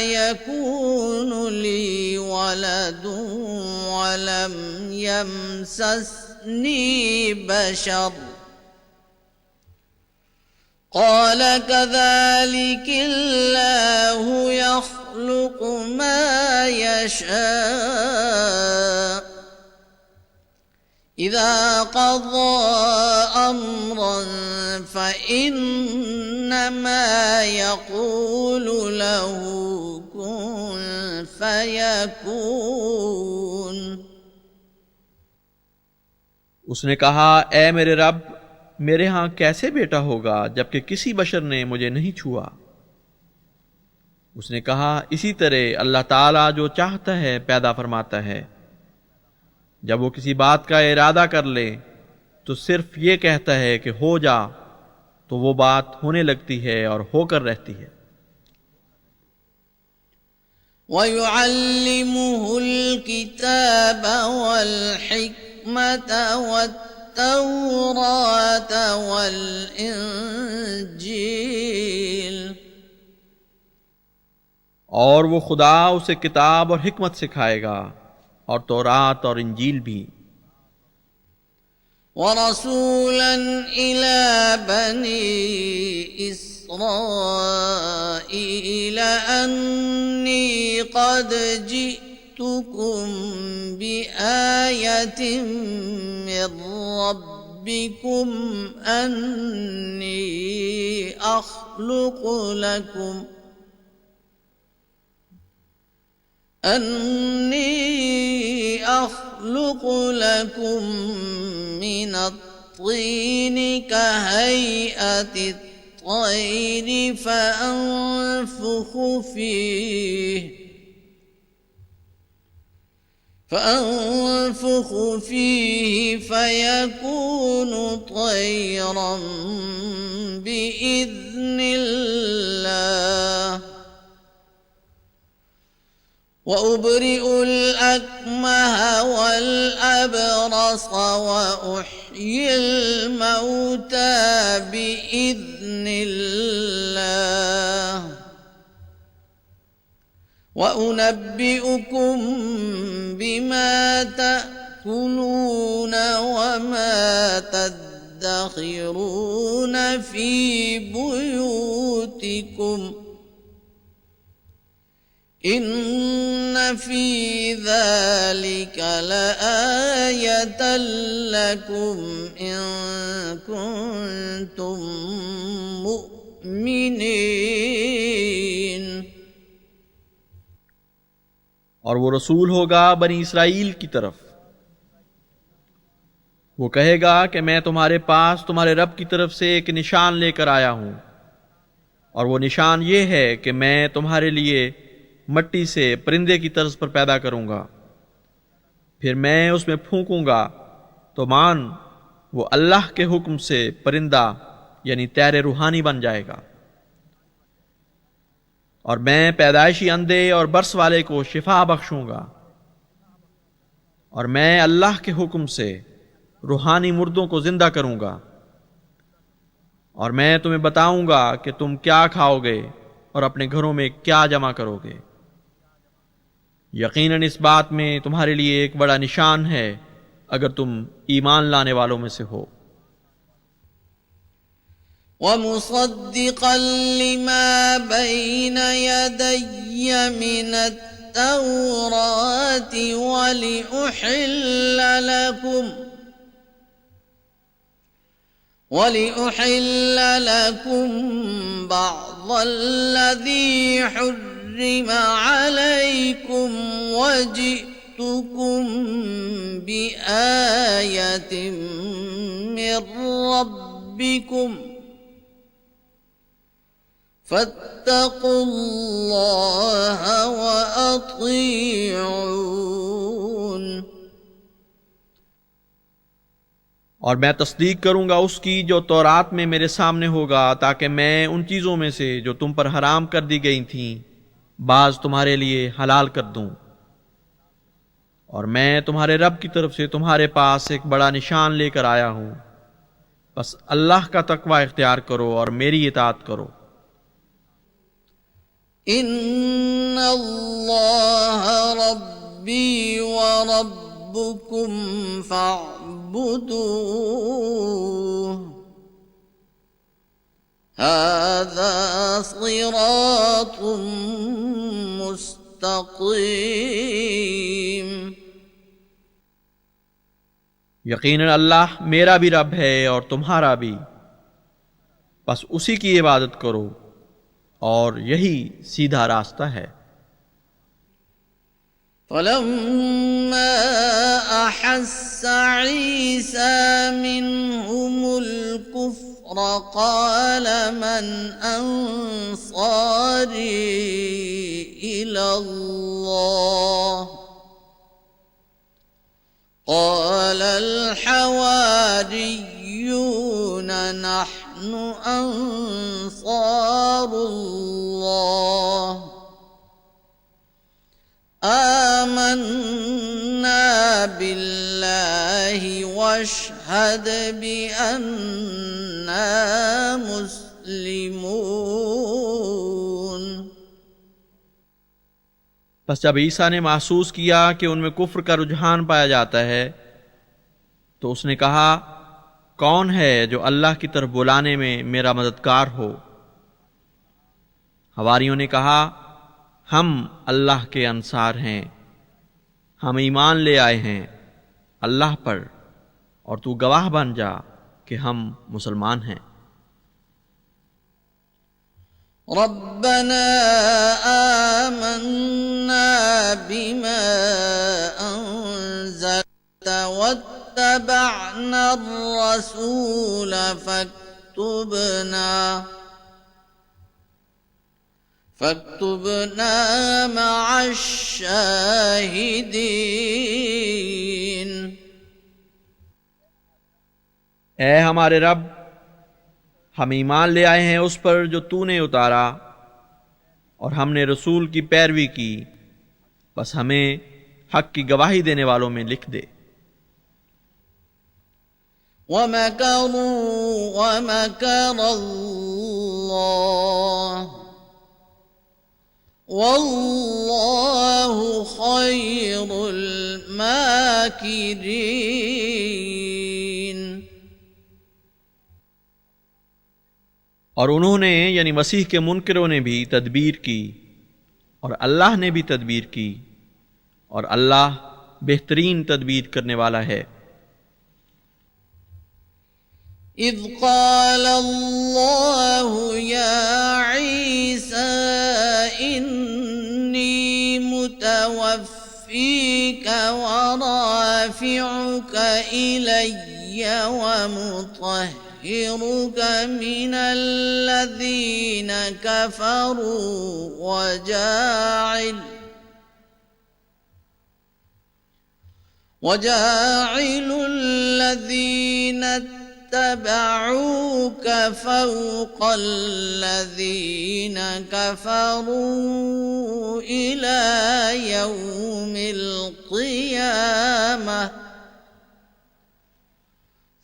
यकूनु ली वलदुन वलम यमससनी बशर क़ाल कज़ालिकिल्लाहु यख़्लुक़ु मा यशा इज़ा क़ज़ा अम्रन फ़इन्नमा यक़ूलु लहु कुन फ़यकून। उसने कहा, ए मेरे रब, मेरे यहाँ कैसे बेटा होगा जबकि किसी बशर ने मुझे नहीं छुआ। उसने कहा, इसी तरह अल्लाह ताला जो चाहता है पैदा फरमाता है। जब वो किसी बात का इरादा कर ले तो सिर्फ ये कहता है कि हो जा, तो वो बात होने लगती है और होकर रहती है। वयुअल्लिमुहुल किताब वल हिकमत वत्तौरात वल इंजील। और वो खुदा उसे किताब और हिकमत सिखाएगा और तौरात और इंजील भी। वरसूलन इला बनी इस्राईल अन्नी क़द जिअतुकुम बिआयतिन मिर रब्बिकुम अन्नी أخلق لكم من الطين كهيئة الطير فأنفخ فيه فيكون طيرا بإذن الله وأبرئ الأكمه والأبرص وأحيي الموتى بإذن الله وأنبئكم بما تأكلون وما تدخرون في بيوتكم إن في ذلك لآية لكم إن كنتم مؤمنين और वो रसूल होगा बनी इसराइल की तरफ। वो कहेगा कि मैं तुम्हारे पास तुम्हारे रब की तरफ से एक निशान लेकर आया हूं, और वो निशान ये है कि मैं तुम्हारे लिए मट्टी से परिंदे की तर्ज पर पैदा करूंगा, फिर मैं उसमें फूंकूंगा तो मान वो अल्लाह के हुक्म से परिंदा यानी तैर रूहानी बन जाएगा, और मैं पैदाइशी अंधे और बर्स वाले को शिफा बख्शूंगा, और मैं अल्लाह के हुक्म से रूहानी मुर्दों को जिंदा करूंगा, और मैं तुम्हें बताऊंगा कि तुम क्या खाओगे और अपने घरों में क्या जमा करोगे। यकीनन इस बात में तुम्हारे लिए एक बड़ा निशान है अगर तुम ईमान लाने वालों में से हो। ومصدقا لما بين يدي من التوراة ولأحل لكم بعض الذي حرم عليكم وجئتكم بآية من ربكم فاتقوا الله وأطيعون। और मैं तस्दीक करूंगा उसकी जो तौरात में मेरे सामने होगा, ताकि मैं उन चीज़ों में से जो तुम पर हराम कर दी गई थीं बाज तुम्हारे लिए हलाल कर दूं, और मैं तुम्हारे रब की तरफ से तुम्हारे पास एक बड़ा निशान लेकर आया हूं, बस अल्लाह का तकवा इख्तियार करो और मेरी इताअत करो। इन्नल्लाह रब्बी व रब्बुकुम फअब्दूह हाज़ा सिरातुम मुस्तक़ीम। यकीनन अल्लाह मेरा भी रब है और तुम्हारा भी, बस उसी की इबादत करो और यही सीधा रास्ता है। फलम्मा अहस्स ईसा मिनहुमुल कुफ्र क़ाल मन अंसारी इलल्लाह क़ाल अल हवारियून नहनु अंसारुल्लाह आमन्ना बिल्लाहि वशहद बिअन्ना मुस्लिमून। बस जब ईसा ने महसूस किया कि उनमें कुफ्र का रुझान पाया जाता है, तो उसने कहा, कौन है जो अल्लाह की तरफ बुलाने में मेरा मददगार हो। हवारियों ने कहा, हम अल्लाह के अंसार हैं, हम ईमान ले आए हैं अल्लाह पर, और तू गवाह बन जा कि हम मुसलमान हैं। रब्बना आमन्ना बिमा अंज़ल اتبعنا الرسول فاكتبنا مع الشاهدين. ए हमारे रब, हम ईमान ले आए हैं उस पर जो तूने उतारा और हमने रसूल की पैरवी की, बस हमें हक की गवाही देने वालों में लिख दे। वमकरू वमकर अल्लाह वल्लाहु खैरुल माकिरीन। और उन्होंने यानी मसीह के मुनकरों ने भी तदबीर की और अल्लाह ने भी तदबीर की, और अल्लाह बेहतरीन तदबीर करने वाला है। इज़ क़ाल अल्लाहु या ईसा इन्नी मुतवफ़्फ़ीका व राफ़िउका इलय्य व मुतहिरुका मिनल्लज़ीना कफ़रू वजाइल الذين اتبعوك فوق الذين كفروا إلى يوم القيامة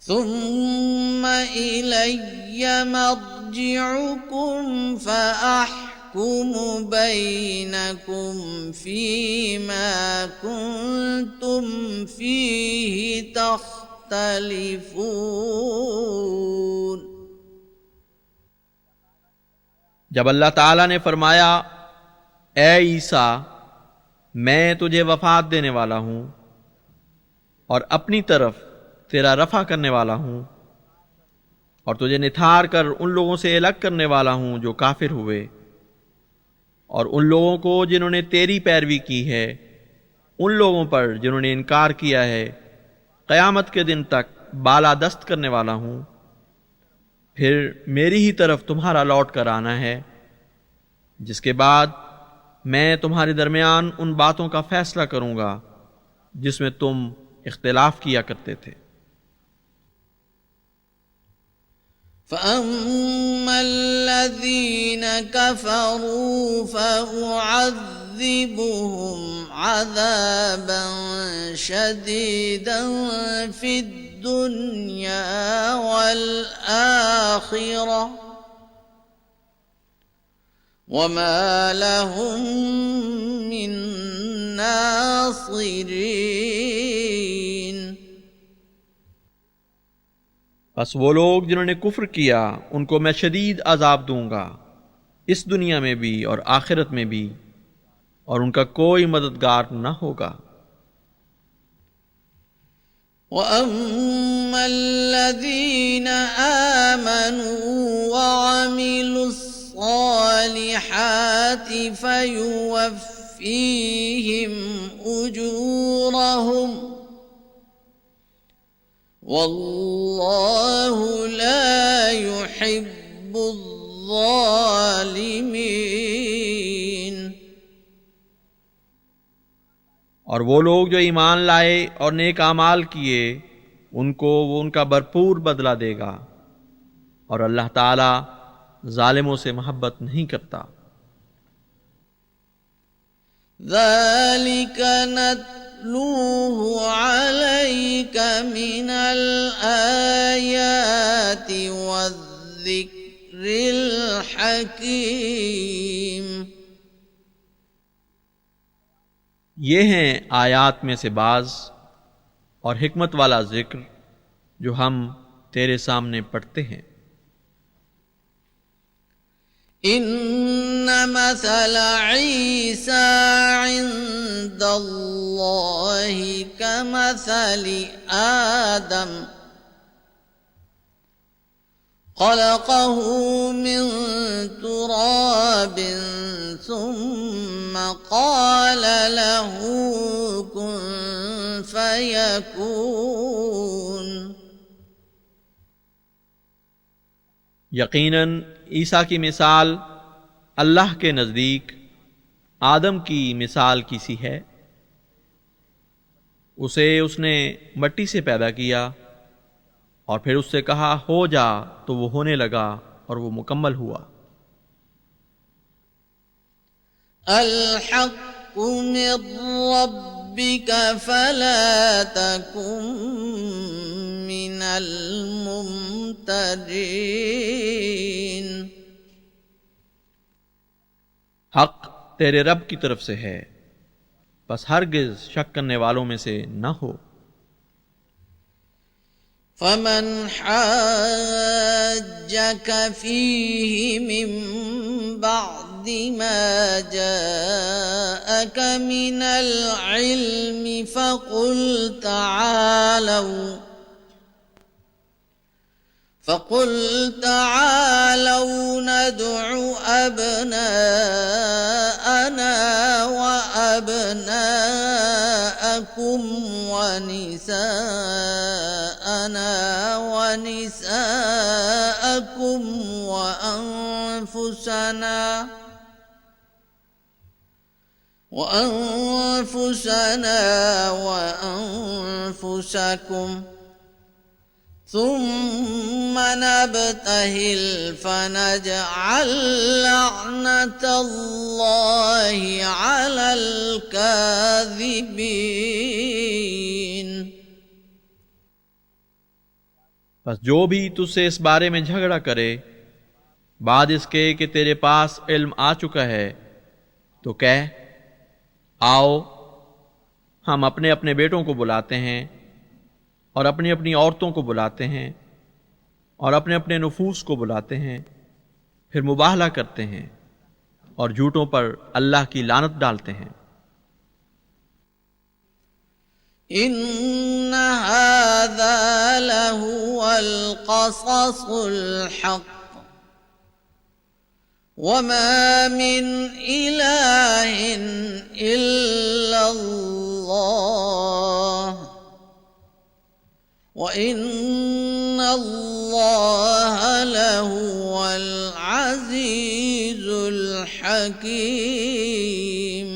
ثم إلي مرجعكم فأحكم بينكم فيما كنتم فيه तख्तलिफून। जब अल्लाह ताला ने फरमाया, ए ईसा, मैं तुझे वफात देने वाला हूं और अपनी तरफ तेरा रफा करने वाला हूं और तुझे निथार कर उन लोगों से अलग करने वाला हूं जो काफिर हुए, और उन लोगों को जिन्होंने तेरी पैरवी की है, उन लोगों पर जिन्होंने इनकार किया है, क़यामत के दिन तक बालादस्त करने वाला हूं। फिर मेरी ही तरफ तुम्हारा लौट कर आना है, जिसके बाद मैं तुम्हारे दरमियान उन बातों का फैसला करूंगा जिसमें तुम इख्तिलाफ किया करते थे। फ़अम्मल्लज़ीन कफ़रू फ़उअज़्ज़िबुहुम अज़ाबन शदीदन फ़िद्दुन्या वल आख़िरह वमा लहुम मिन नासिरीन। बस वो लोग जिन्होंने कुफ्र किया उनको मैं शदीद अजाब दूंगा, इस दुनिया में भी और आखिरत में भी, और उनका कोई मददगार न होगा। वअम्मल्लज़ीन आमनू वअमिलुस्सालिहाति फयुवफ़्फ़ीहिम उजूरहुम वल्लाहु ला युहिब्बुज़्ज़ालिमीन। और वो लोग जो ईमान लाए और नेक आमाल किए, उनको वो उनका भरपूर बदला देगा, और अल्लाह ताला जालिमों से मोहब्बत नहीं करता। ज़ालिक नत्लूहु अलैक मिनल आयाति वज़्ज़िक्रिल हकीम। ये हैं आयात में से बाज और हिकमत वाला जिक्र जो हम तेरे सामने पढ़ते हैं। इन्न मसल ईसा इंदल्लाहि कमसलि आदम खलक़हु मिन तुराबिन सुम्म क़ाल लहू कुन फयकून। यकीनन ईसा की मिसाल अल्लाह के नज़दीक आदम की मिसाल की सी है। उसे उसने मिट्टी से पैदा किया और फिर उससे कहा हो जा, तो वो होने लगा और वो मुकम्मल हुआ। अल-हक़्क़ु मिन रब्बिक फला तकुन मिनल मुम्तरीन। हक तेरे रब की तरफ से है, बस हरगिज शक करने वालों में से न हो। फमन हज्जक फीहि मिन बअदि मा जाअक मिनल इल्मि फकुल تعالوا ندع أبناءنا وأبناءكم ونساءنا ونساءكم وأنفسنا وأنفسكم ثم نبتهل فنجعل لعنة الله على الكاذبين। बस जो भी तुझसे इस बारे में झगड़ा करे बाद इसके कि तेरे पास इल्म आ चुका है, तो कह आओ हम अपने अपने बेटों को बुलाते हैं और अपनी अपनी औरतों को बुलाते हैं और अपने अपने नुफूस को बुलाते हैं, फिर मुबाहला करते हैं और झूठों पर अल्लाह की लानत डालते हैं। इन्ना हाज़ा लहुवल क़ससुल हक़्क़ वमा मिन इलाहिन इल्लल्लाह व इन्नल्लाह लहुवल अज़ीज़ुल हकीम।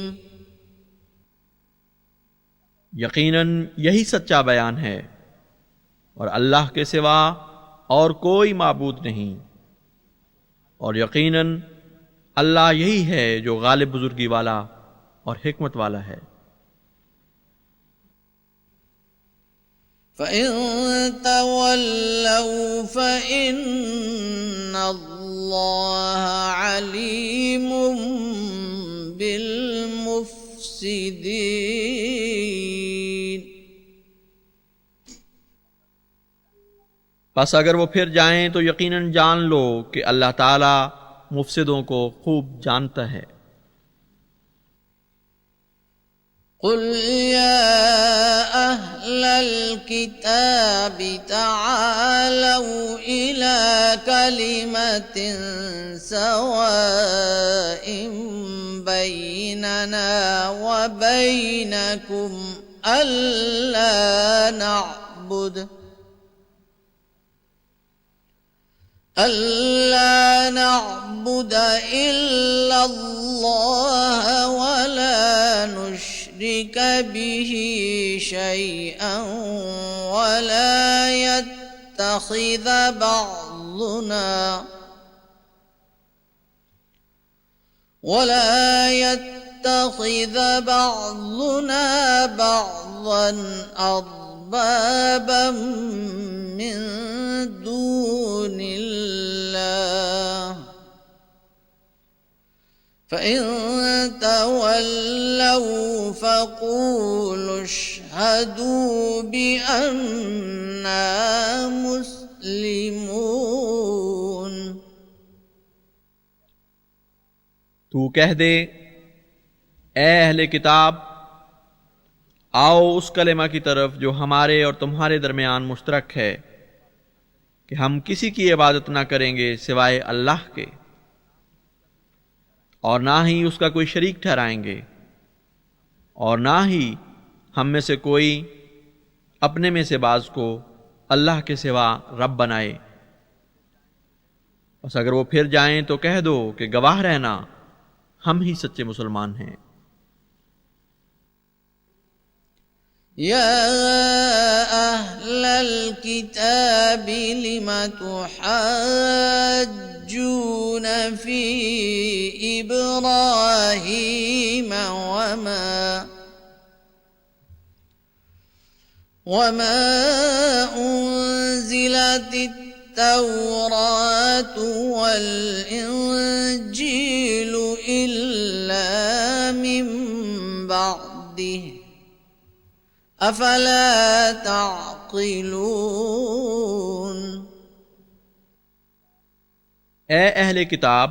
यकीनन यही सच्चा बयान है और अल्लाह के सिवा और कोई माबूद नहीं, और यकीनन अल्लाह यही है जो गालिब बुजुर्गी वाला और हिकमत वाला है। फ़इन तवल्लऊ फ़इन्नल्लाह अलीमुम बिल मुफ़्सिदीन। बस अगर वो फिर जाएं तो यकीनन जान लो कि अल्लाह ताला मुफसिदों को खूब जानता है। कुल या अहलल किताबि तआलौ इला कलिमतिन सवाइन बैनना व बैनकुम अल्ला नअबुद इल्ला अल्लाह व ला नुश्रिक बिही शैअन व ला यत्तखिज़ بعضنا بعضا أربابا من دون الله فإن تولوا فقولوا اشهدوا بأننا مسلمون। तू कह दे, ए अहले किताब, आओ उस कलेमा की तरफ जो हमारे और तुम्हारे दरमियान मुश्तरक है कि हम किसी की इबादत ना करेंगे सिवाय अल्लाह के, और ना ही उसका कोई शरीक ठहराएंगे, और ना ही हम में से कोई अपने में से बाज को अल्लाह के सिवा रब बनाए। बस अगर वो फिर जाएं तो कह दो कि गवाह रहना, हम ही सच्चे मुसलमान हैं। या अहलल किताबि लिमा तुहज्जून फी इब्राहीम वमा उन्ज़िलतित तौरातु वल इंजीलु इल्ला मिन बअदिही अफला ताक़िलून। ए अहले किताब,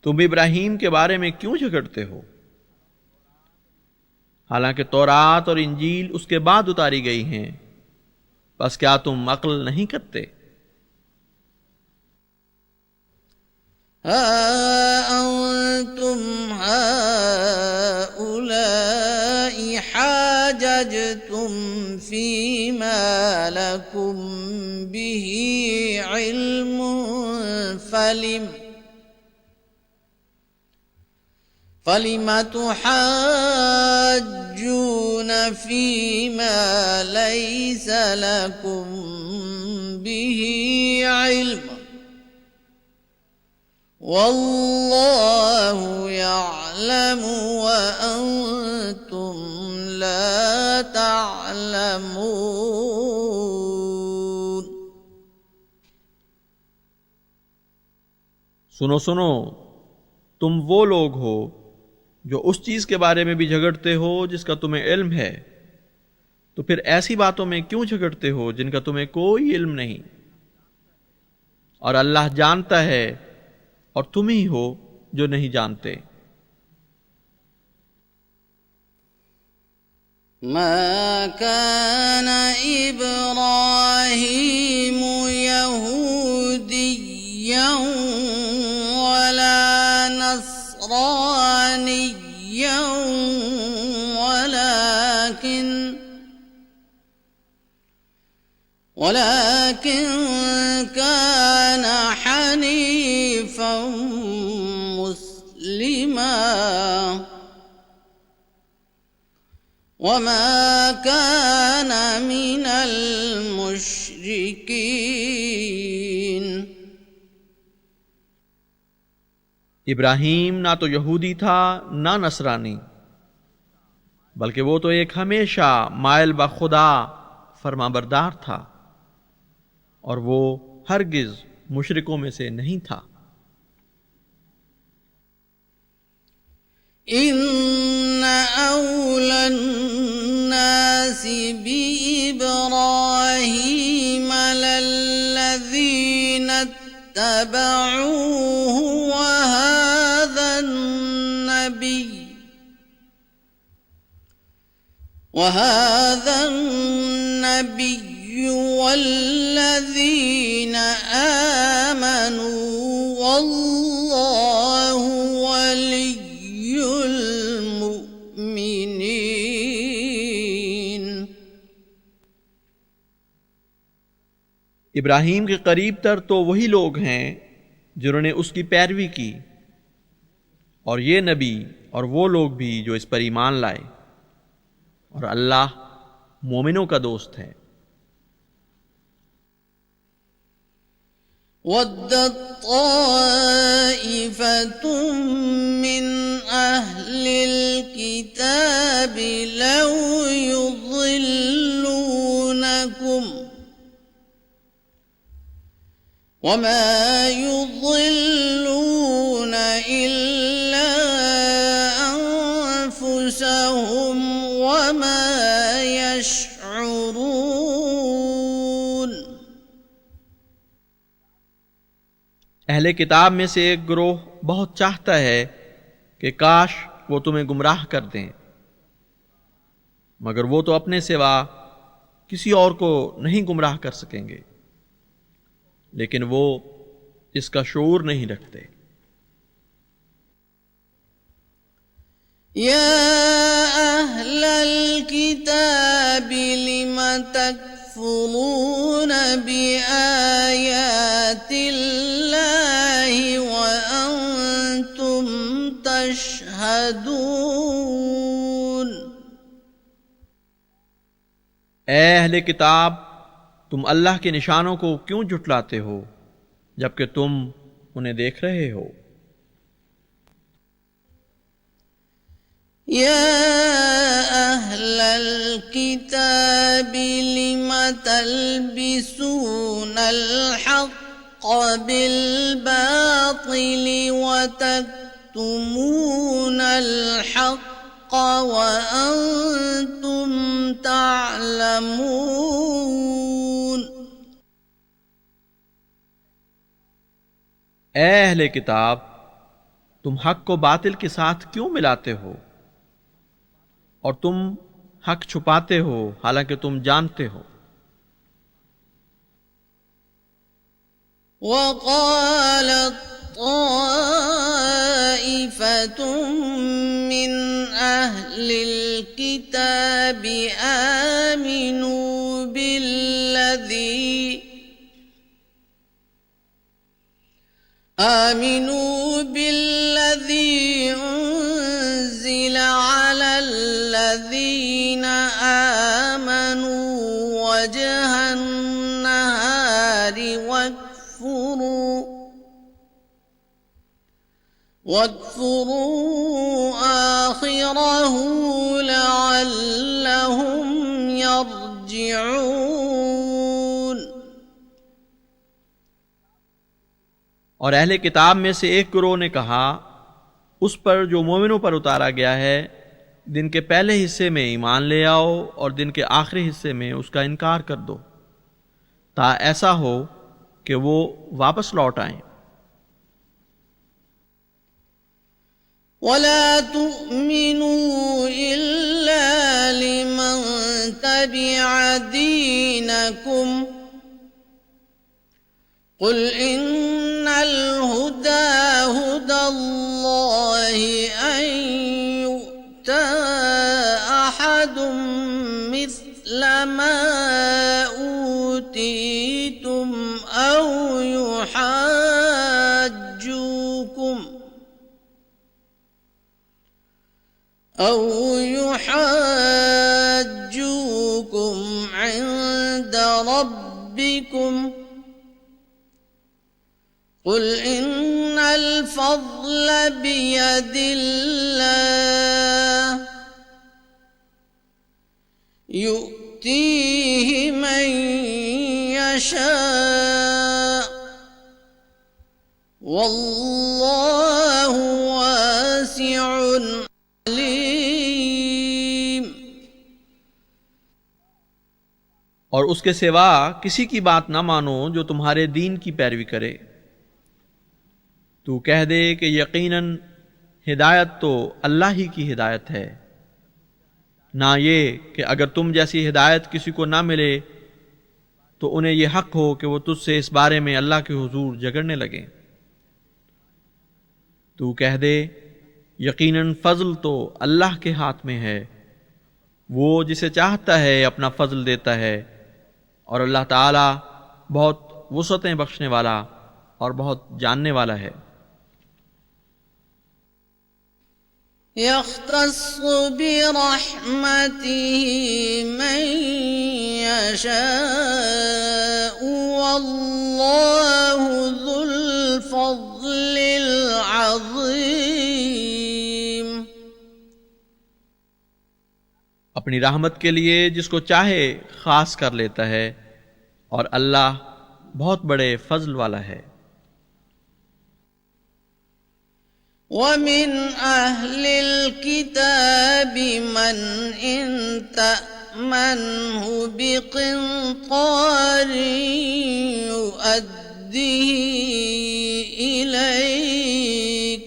तुम इब्राहीम के बारे में क्यों झगड़ते हो, हालांकि तौरात और इंजील उसके बाद उतारी गई हैं। बस क्या तुम अक्ल नहीं करते? अंतुम हाउलाई हाजजतुम फीमा लकुम बिही इल्मुन फलिम तुहज्जून फीमा लैस लकुम बिही इल्म वल्लाहु यअलमु व अंतुम ला तअलमून। सुनो सुनो, तुम वो लोग हो जो उस चीज के बारे में भी झगड़ते हो जिसका तुम्हें इल्म है, तो फिर ऐसी बातों में क्यों झगड़ते हो जिनका तुम्हें कोई इल्म नहीं। और अल्लाह जानता है और तुम ही हो जो नहीं जानते। मा काना इब्राहीम यहूदिय्यन वला नस्रानिय्यन वलाकिन काना हनीफन मुस्लिमा वमा काना मिनल मुश्रिकीन। इब्राहीम ना तो यहूदी था ना नसरानी, बल्कि वो तो एक हमेशा मायल ब खुदा फरमाबरदार था, और वो हरगिज मुशरिकों में से नहीं था। इन्ना औलन नासि बि इब्राहीम लल्लज़ीना इत्तबऊहु व हाज़ा अन्नबिय्यु वल्लज़ीना आमनू वल्लाहु वलिय्युल मुमिनीन। इब्राहीम के करीब तर तो वही लोग हैं जिन्होंने उसकी पैरवी की, और ये नबी और वो लोग भी जो इस पर ईमान लाए, और अल्लाह मोमिनों का दोस्त है। वद्दत ताइफतुम मिन अहलिल किताबि लौ युज़िल्लूनकुम वमा युज़िल्लून इल्ला अनफुसहुम वमा यशऊरून। अहले किताब में से एक गिरोह बहुत चाहता है कि काश वो तुम्हें गुमराह कर दें, मगर वो तो अपने सिवा किसी और को नहीं गुमराह कर सकेंगे, लेकिन वो इसका शऊर नहीं रखते। या अहलल किताबि लिमा तकफुरून बिआयातिल्लाह ए अहले किताब, तुम अल्लाह के निशानों को क्यों झुटलाते हो जबकि तुम उन्हें देख रहे हो। या अहलल किताबि लिमा तल्बिसूनल हक़्क़ बिल बातिलि व तक्तुमूनल हक़्क़ व अंतुम ता'लमून। ए अहले किताब, तुम हक को बातिल के साथ क्यों मिलाते हो और तुम हक छुपाते हो हालांकि तुम जानते हो। वक़ालत ताइफ़तुम मिन अहलिल किताबि आमिनू बिल्लज़ी उन्ज़िला अलल लज़ीना आमनू वजहन नहारी वक्फुरू आखिरहू लअल्लहुम यर्जिऊन। और अहले किताब में से एक गिरोह ने कहा, उस पर जो मोमिनों पर उतारा गया है दिन के पहले हिस्से में ईमान ले आओ और दिन के आखिरी हिस्से में उसका इनकार कर दो, ता ऐसा हो कि वो वापस लौट आएं। वला तु'मिनू इल्ला लिमन तबिअ दीनकुम कुल इन्नल हुदा हुदल्लाहि अन यु'ता अहदुम मिस्ला मा ऊतीतुम औ युहज्जूकुम इंद रब्बिकुम कुल इन्नल फज़्ल बियदिल्लाह यु'तीहि मन यशा वल्लाहु वासिउन अलीम। और उसके सिवा किसी की बात ना मानो जो तुम्हारे दीन की पैरवी करे। तू कह दे कि यकीनन हिदायत तो अल्लाह ही की हिदायत है, ना ये कि अगर तुम जैसी हिदायत किसी को ना मिले तो उन्हें यह हक हो कि वो तुझसे इस बारे में अल्लाह के हुजूर झगड़ने लगे। तू कह दे यकीनन फजल तो अल्लाह के हाथ में है, वो जिसे चाहता है अपना फजल देता है, और अल्लाह ताला बहुत वुसअतें बख्शने वाला और बहुत जानने वाला है। यख्तस्सु बिरहमतिही मन यशाअ वल्लाहु ज़ुल फ़ज़्लिल अज़ीम। अपनी रहमत के लिए जिसको चाहे खास कर लेता है और अल्लाह बहुत बड़े फजल वाला है। वमिन अहलिल किताबि मन इन तअमनहु बिक़िंतारिन युअद्दिही इलैक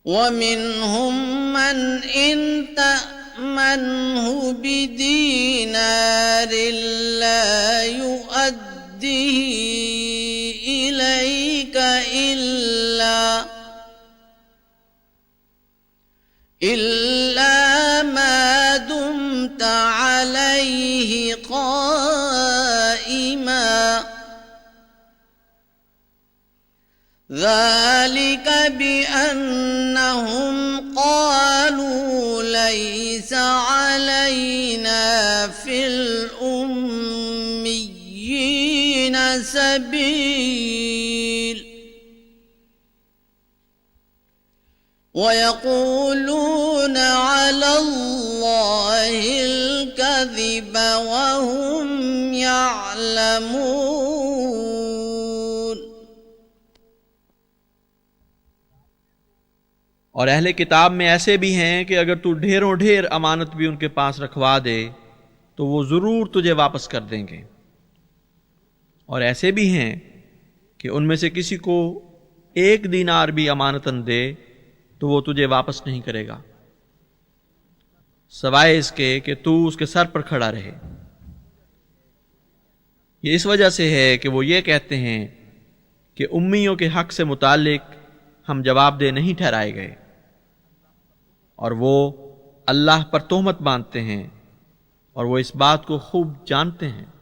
वमिनहुम मन इन तअमनहु बिदीनारिन ला युअद्दिही इलैक इल्ला मा दुमत अलैहि क़ाइमा ज़ालिक बिअन्नहुम क़ालू लैसा अलैना वयक़ूलून अलल्लाहिल कज़िब वहुम यअलमून। और अहले किताब में ऐसे भी हैं कि अगर तू ढेरों ढेर अमानत भी उनके पास रखवा दे तो वो ज़रूर तुझे वापस कर देंगे। और ऐसे भी हैं कि उनमें से किसी को 1 दीनार भी अमानतन दे तो वो तुझे वापस नहीं करेगा, सवाए इसके कि तू उसके सर पर खड़ा रहे। ये इस वजह से है कि वो ये कहते हैं कि उम्मियों के हक से मुतालिक हम जवाबदेह नहीं ठहराए गए, और वो अल्लाह पर तोहमत बांधते हैं और वो इस बात को खूब जानते हैं।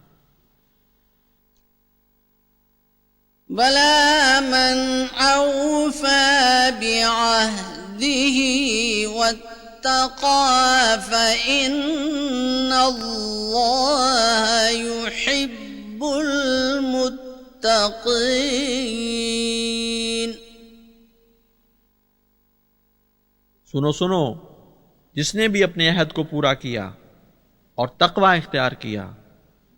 बला मन औफा बिअहदिही वत्तक़ा फ़इन्नल्लाह युहिब्बुल मुत्तक़ीन। सुनो सुनो, जिसने भी अपने अहद को पूरा किया और तक़वा इख्तियार किया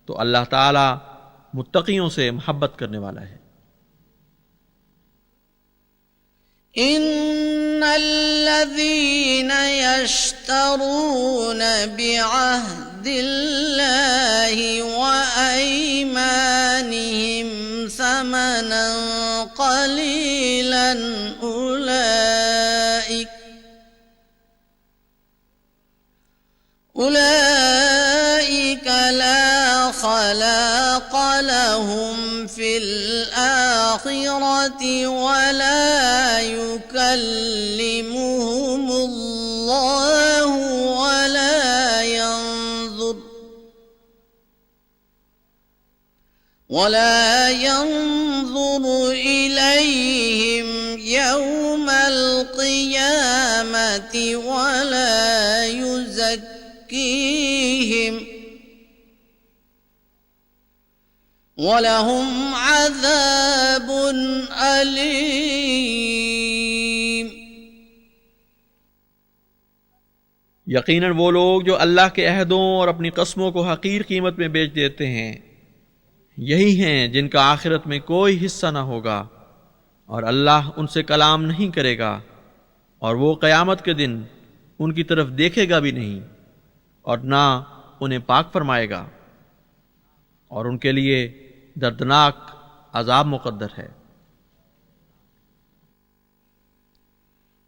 तो अल्लाह ताला मुत्तक़ियों से मोहब्बत करने वाला है। इन्नल्लज़ीना यश्तरून बिअहदिल्लाहि व अयमानिहिम समनन क़लीलन उलाइक ला खलाक़ लहुम फिल आखिरति वला युकल्लिमुहुमुल्लाहु वला यंज़ुर इलैहिम यौमल क़ियामति वला युज़क्कीहिम वलहुम अज़ाबुन अलीम। यकीनन वो लोग जो अल्लाह के अहदों और अपनी कस्मों को हकीर कीमत में बेच देते हैं, यही हैं जिनका आखिरत में कोई हिस्सा ना होगा और अल्लाह उनसे कलाम नहीं करेगा, और वो क़यामत के दिन उनकी तरफ देखेगा भी नहीं और ना उन्हें पाक फरमाएगा, और उनके लिए दर्दनाक अजाब मुक़द्दर है।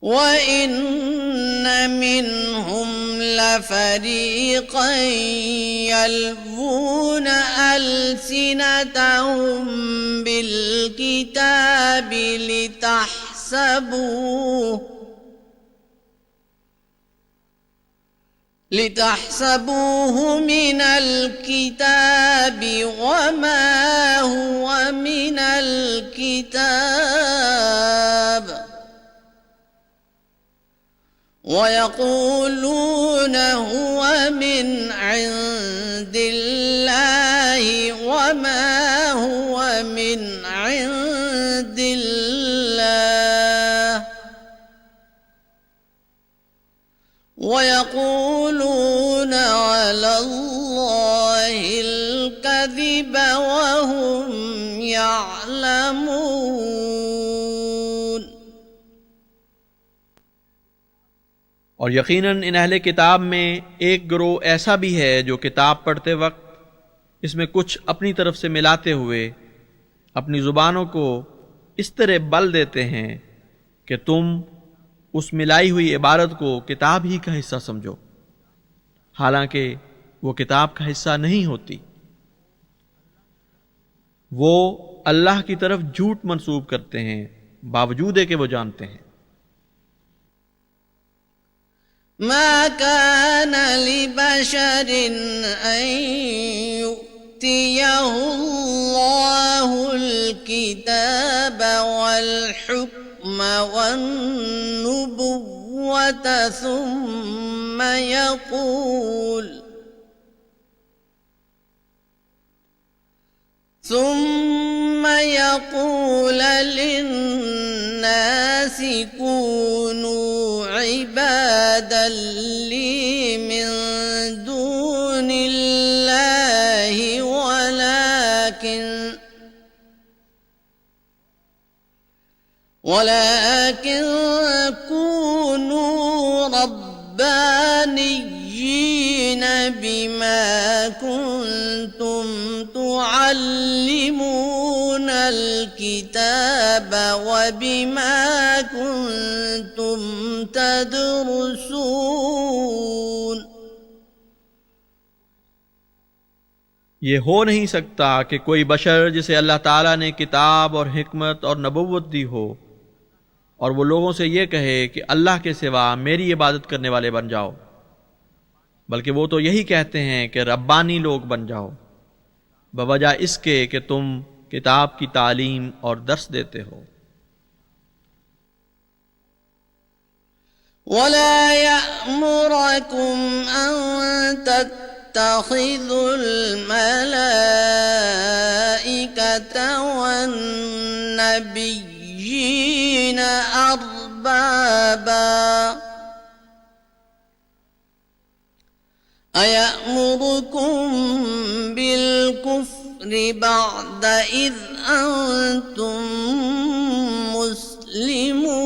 वइन्न मिनहुम लफरीक़न यल्वूना अलसिनतहुम बिलकिताबि लितहसबूहु मिनल किताबि वमा हुवा मिनल किताब वयक़ूलून हुवा मिन इंदिल्लाहि वमा हुवा मिन इंदिल्लाह वयक़ूलून अलल्लाहिल कज़िब वहुम यअलमून। और यकीनन इन अहले किताब में एक गिरोह ऐसा भी है जो किताब पढ़ते वक्त इसमें कुछ अपनी तरफ से मिलाते हुए अपनी ज़ुबानों को इस तरह बल देते हैं कि तुम उस मिलाई हुई इबारत को किताब ही का हिस्सा समझो, हालांकि वो किताब का हिस्सा नहीं होती। वो अल्लाह की तरफ झूठ मंसूब करते हैं बावजूद है कि वो जानते हैं। मा कान लिबशरिन अन यु'तियहुल्लाहुल किताब वल हुक्म वन नुबुव्वत ثم يقول للناس كونوا عبادا لي من دون الله ولكن كونوا ربانيين بما كنتم تعلمون الكتاب وبما كنتم تدرسون ये हो नहीं सकता कि कोई बशर जिसे अल्लाह ताला ने किताब और हिकमत और नबुव्वत दी हो और वो लोगों से ये कहे कि अल्लाह के सिवा मेरी इबादत करने वाले बन जाओ, बल्कि वो तो यही कहते हैं कि रब्बानी लोग बन जाओ, बवजह इसके कि तुम किताब की तालीम और दर्स देते हो। वला यअमुरुकुम अन तत्तखिज़ुल मलाइकता वन नबिय्यीन अरबाबा अयअमुरुकुम बिल कुफ्रि बअद इज़ अंतुम मुस्लिमून।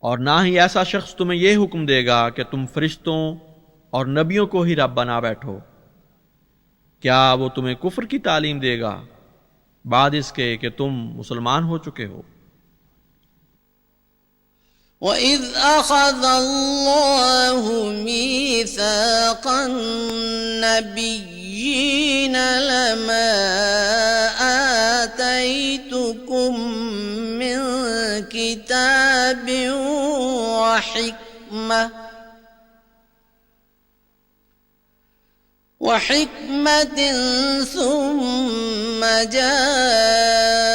और ना ही ऐसा शख्स तुम्हें यह हुक्म देगा कि तुम फरिश्तों और नबियों को ही रब बना बैठो। क्या वो तुम्हें कुफ्र की तालीम देगा बाद इसके कि तुम मुसलमान हो चुके हो। وَإِذْ أَخَذَ اللَّهُ مِيثَاقَ النَّبِيِّينَ لَمَا آتَيْتُكُم مِّن كِتَابٍ وحكمة ثم جاءكم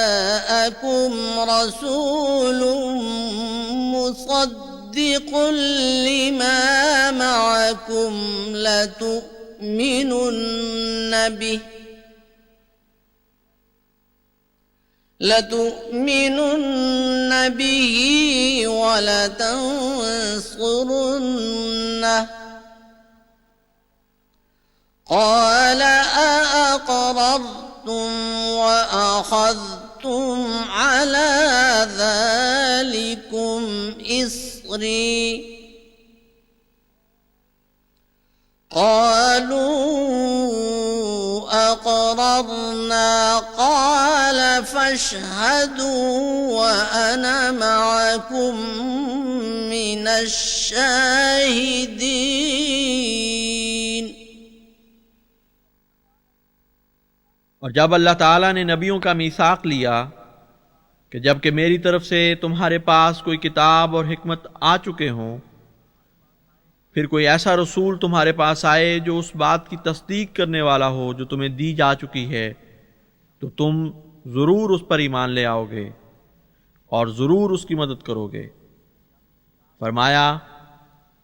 رسول مصدق لما معكم لتؤمنن به ولتنصرنه قال أأقررتم وأخذتم على ذلكم إصري قالوا أقررنا قال فاشهدوا وأنا معكم من الشاهدين। और जब अल्लाह ताला ने नबियों का मीसाक लिया कि जबकि मेरी तरफ से तुम्हारे पास कोई किताब और हिकमत आ चुके हों, फिर कोई ऐसा रसूल तुम्हारे पास आए जो उस बात की तस्दीक करने वाला हो जो तुम्हें दी जा चुकी है, तो तुम ज़रूर उस पर ईमान ले आओगे और ज़रूर उसकी मदद करोगे। फरमाया,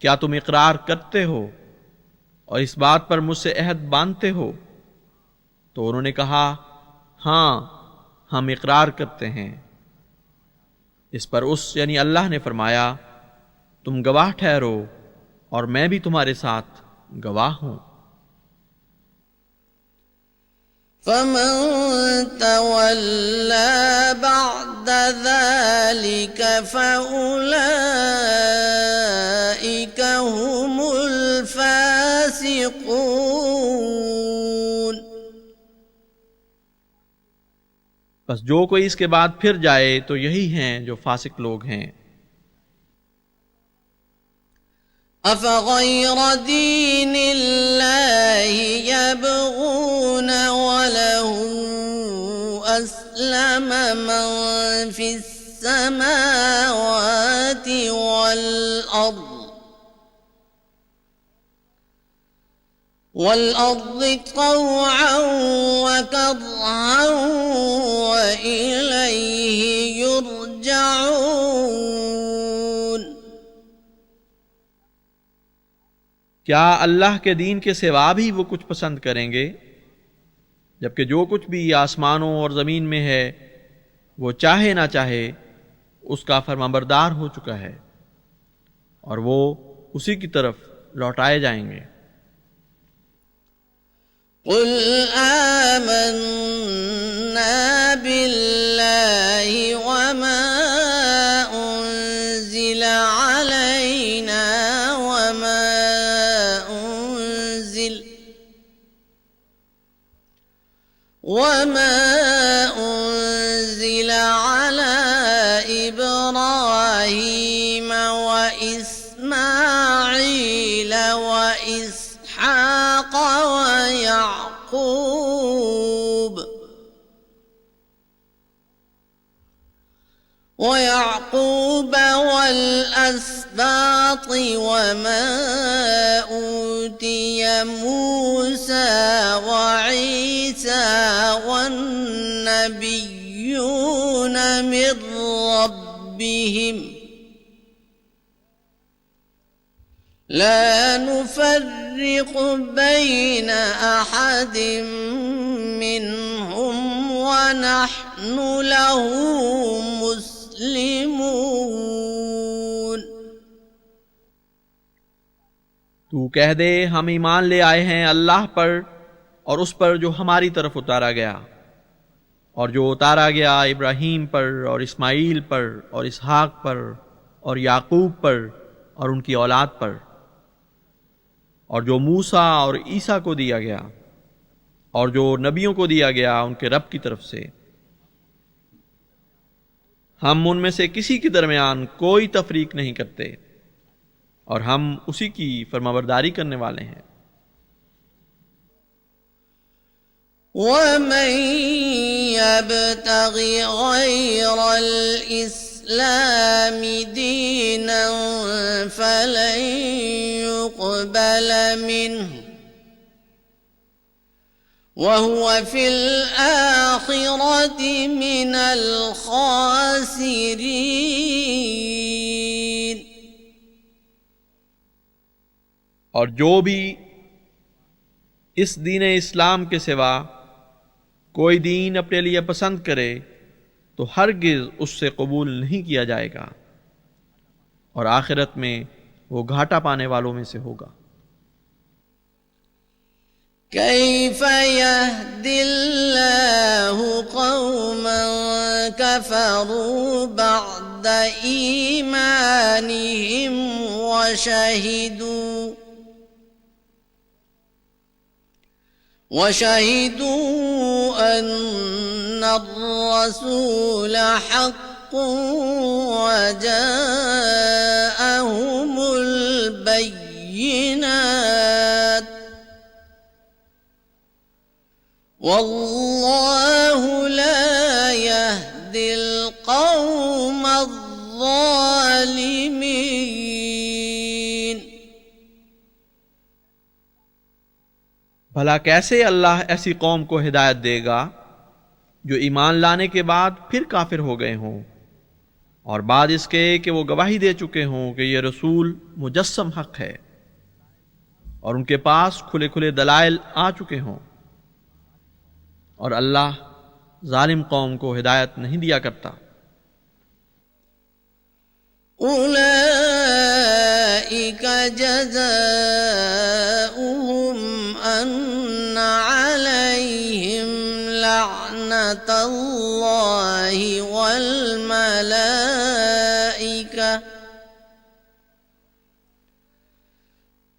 क्या तुम इकरार करते हो और इस बात पर मुझसे अहद बांधते हो? तो उन्होंने कहा, हाँ, हम इकरार करते हैं। इस पर उस यानी अल्लाह ने फरमाया, तुम गवाह ठहरो और मैं भी तुम्हारे साथ गवाह हूं। फमन तवल्ला बअद ज़ालिक फउलाइक हुमुल फासिकून। बस जो कोई इसके बाद फिर जाए तो यही हैं जो फासिक लोग हैं। अफ़ग़ैर दीनिल्लाहि यबग़ून वलहु अस्लम मन फ़िस्समावाति वल-अर्ज़ तौअन वकरहा वइलैहि युरजऊन। क्या अल्लाह के दीन के सिवा भी वो कुछ पसंद करेंगे, जबकि जो कुछ भी आसमानों और ज़मीन में है वो चाहे ना चाहे उसका फरमाबरदार हो चुका है और वो उसी की तरफ लौटाए जाएंगे। कुल आमन्ना बिल्लाहि वमा उन्ज़िला अलैना वमा उन्ज़िल अला इब्राहीम व इस्माईल व इसहाक़ व याक़ूब वल्अस्बात वमा ऊतिय मूसा व ईसा वन्नबिय्यून मिन रब्बिहिम ला नुफ़र्रिक़ु बैन अहदिम मिनहुम व नहनु लहु मुस्लिमून। तू कह दे, हम ईमान ले आए हैं अल्लाह पर और उस पर जो हमारी तरफ उतारा गया, और जो उतारा गया इब्राहीम पर और इस्माईल पर और इसहाक पर और याकूब पर और उनकी औलाद पर, और जो मूसा और ईसा को दिया गया और जो नबियों को दिया गया उनके रब की तरफ से। हम उनमें से किसी के दरमियान कोई तफरीक नहीं करते और हम उसी की फरमाबरदारी करने वाले हैं। वमन यब्तगि गैरल इस्लामी दीनन फलन युक़बल मिन्हु वहुव फिल आखिरति मिनल खासिरीन। और जो भी इस दीन इस्लाम के सिवा कोई दीन अपने लिए पसंद करे तो हरगिज उससे कबूल नहीं किया जाएगा और आखिरत में वो घाटा पाने वालों में से होगा। कैफ़ यहदिल्लाहु क़ौमन कफ़रू बअद ईमानिहिम वशहिदू अन्नर-रसूल हक़्क़ुन वजाअहुमुल बय्यिनात वल्लाहु ला यहदिल क़ौमज़-ज़ालिमीन। भला कैसे अल्लाह ऐसी कौम को हिदायत देगा जो ईमान लाने के बाद फिर काफिर हो गए हों और बाद इसके कि वो गवाही दे चुके हों कि ये रसूल मुजस्सम हक है और उनके पास खुले खुले दलाइल आ चुके हों, और अल्लाह जालिम कौम को हिदायत नहीं दिया करता। उलाइका जज़ाउहुम अन्ना अलैहिम लअनतुल्लाहि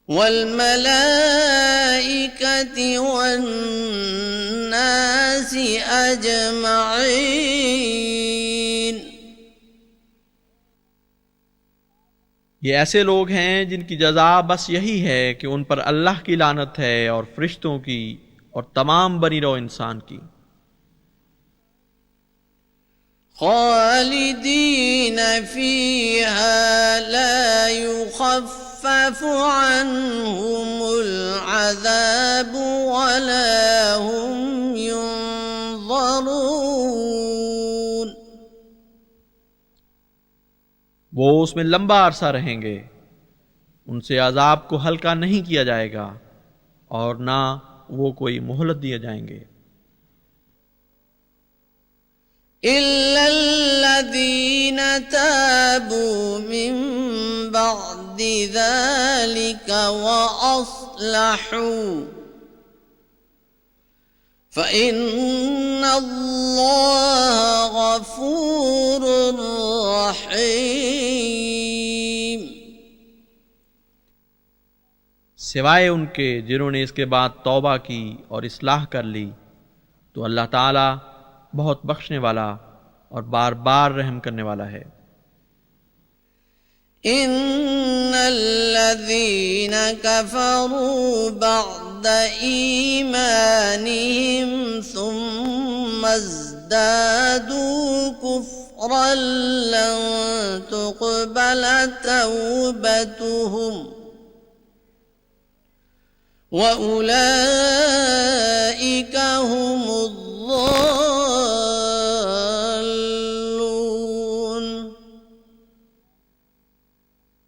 वल मलाइकति वन्नासि अजमईन। ये ऐसे लोग हैं जिनकी जज़ा बस यही है कि उन पर अल्लाह की लानत है और फरिश्तों की और तमाम बनी रो इंसान की। खालिदीन फीहा ला युखफ्फफु अन्हुमुल अज़ाब वला हुम युनज़रून। वो उसमें लंबा अरसा रहेंगे, उनसे अजाब को हल्का नहीं किया जाएगा और ना वो कोई मोहलत दिए जाएंगे। इल्लल्लज़ीन ताबू मिन बअदि ज़ालिका व अस्लहू फ़इन्नल्लाह गफ़ूरुर रहीम। सिवाय उनके जिन्होंने इसके बाद तौबा की और इस्लाह कर ली तो अल्लाह ताला बहुत बख्शने वाला और बार बार रहम करने वाला है। इन्नल्लज़ीन कफ़रू बअद ईमानिहिम सुम्मा ज़दादू कुफ़्रन लन तुक़बल तौबतुहुम वउलाइक हुमुज़्ज़ाल्लून।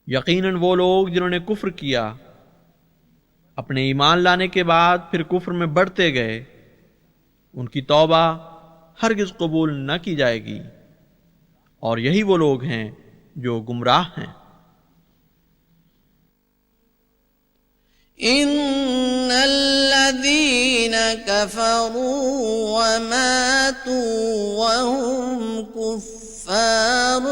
यकीनन वो लोग जिन्होंने कुफ्र किया अपने ईमान लाने के बाद फिर कुफ्र में बढ़ते गए, उनकी तौबा हरगिज कबूल न की जाएगी और यही वो लोग हैं जो गुमराह हैं। इन्नल्लज़ीन कफ़रू व मातू व हुम कुफ़्फ़ार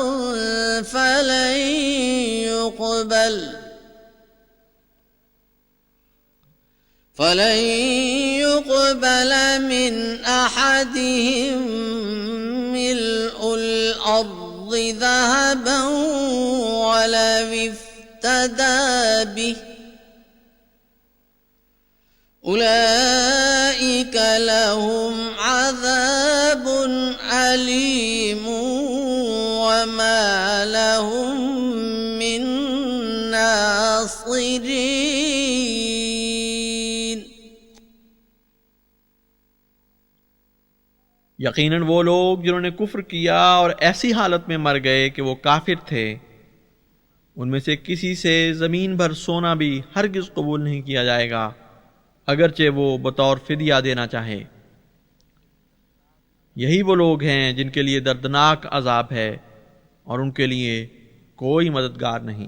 फलन युक़बल मिन अहदिहिम मिल्उल अर्ज़ि ज़हबन वलव इफ्तदा बिहि उलाइक लहुम अज़ाबुन अलीम वमा लहुम मिन नासिरीन। यकीनन वो लोग जिन्होंने कुफ्र किया और ऐसी हालत में मर गए कि वो काफिर थे, उनमें से किसी से ज़मीन भर सोना भी हरगिज़ कबूल नहीं किया जाएगा अगरचे वो बतौर फिदिया देना चाहे। यही वो लोग हैं जिनके लिए दर्दनाक अजाब है और उनके लिए कोई मददगार नहीं।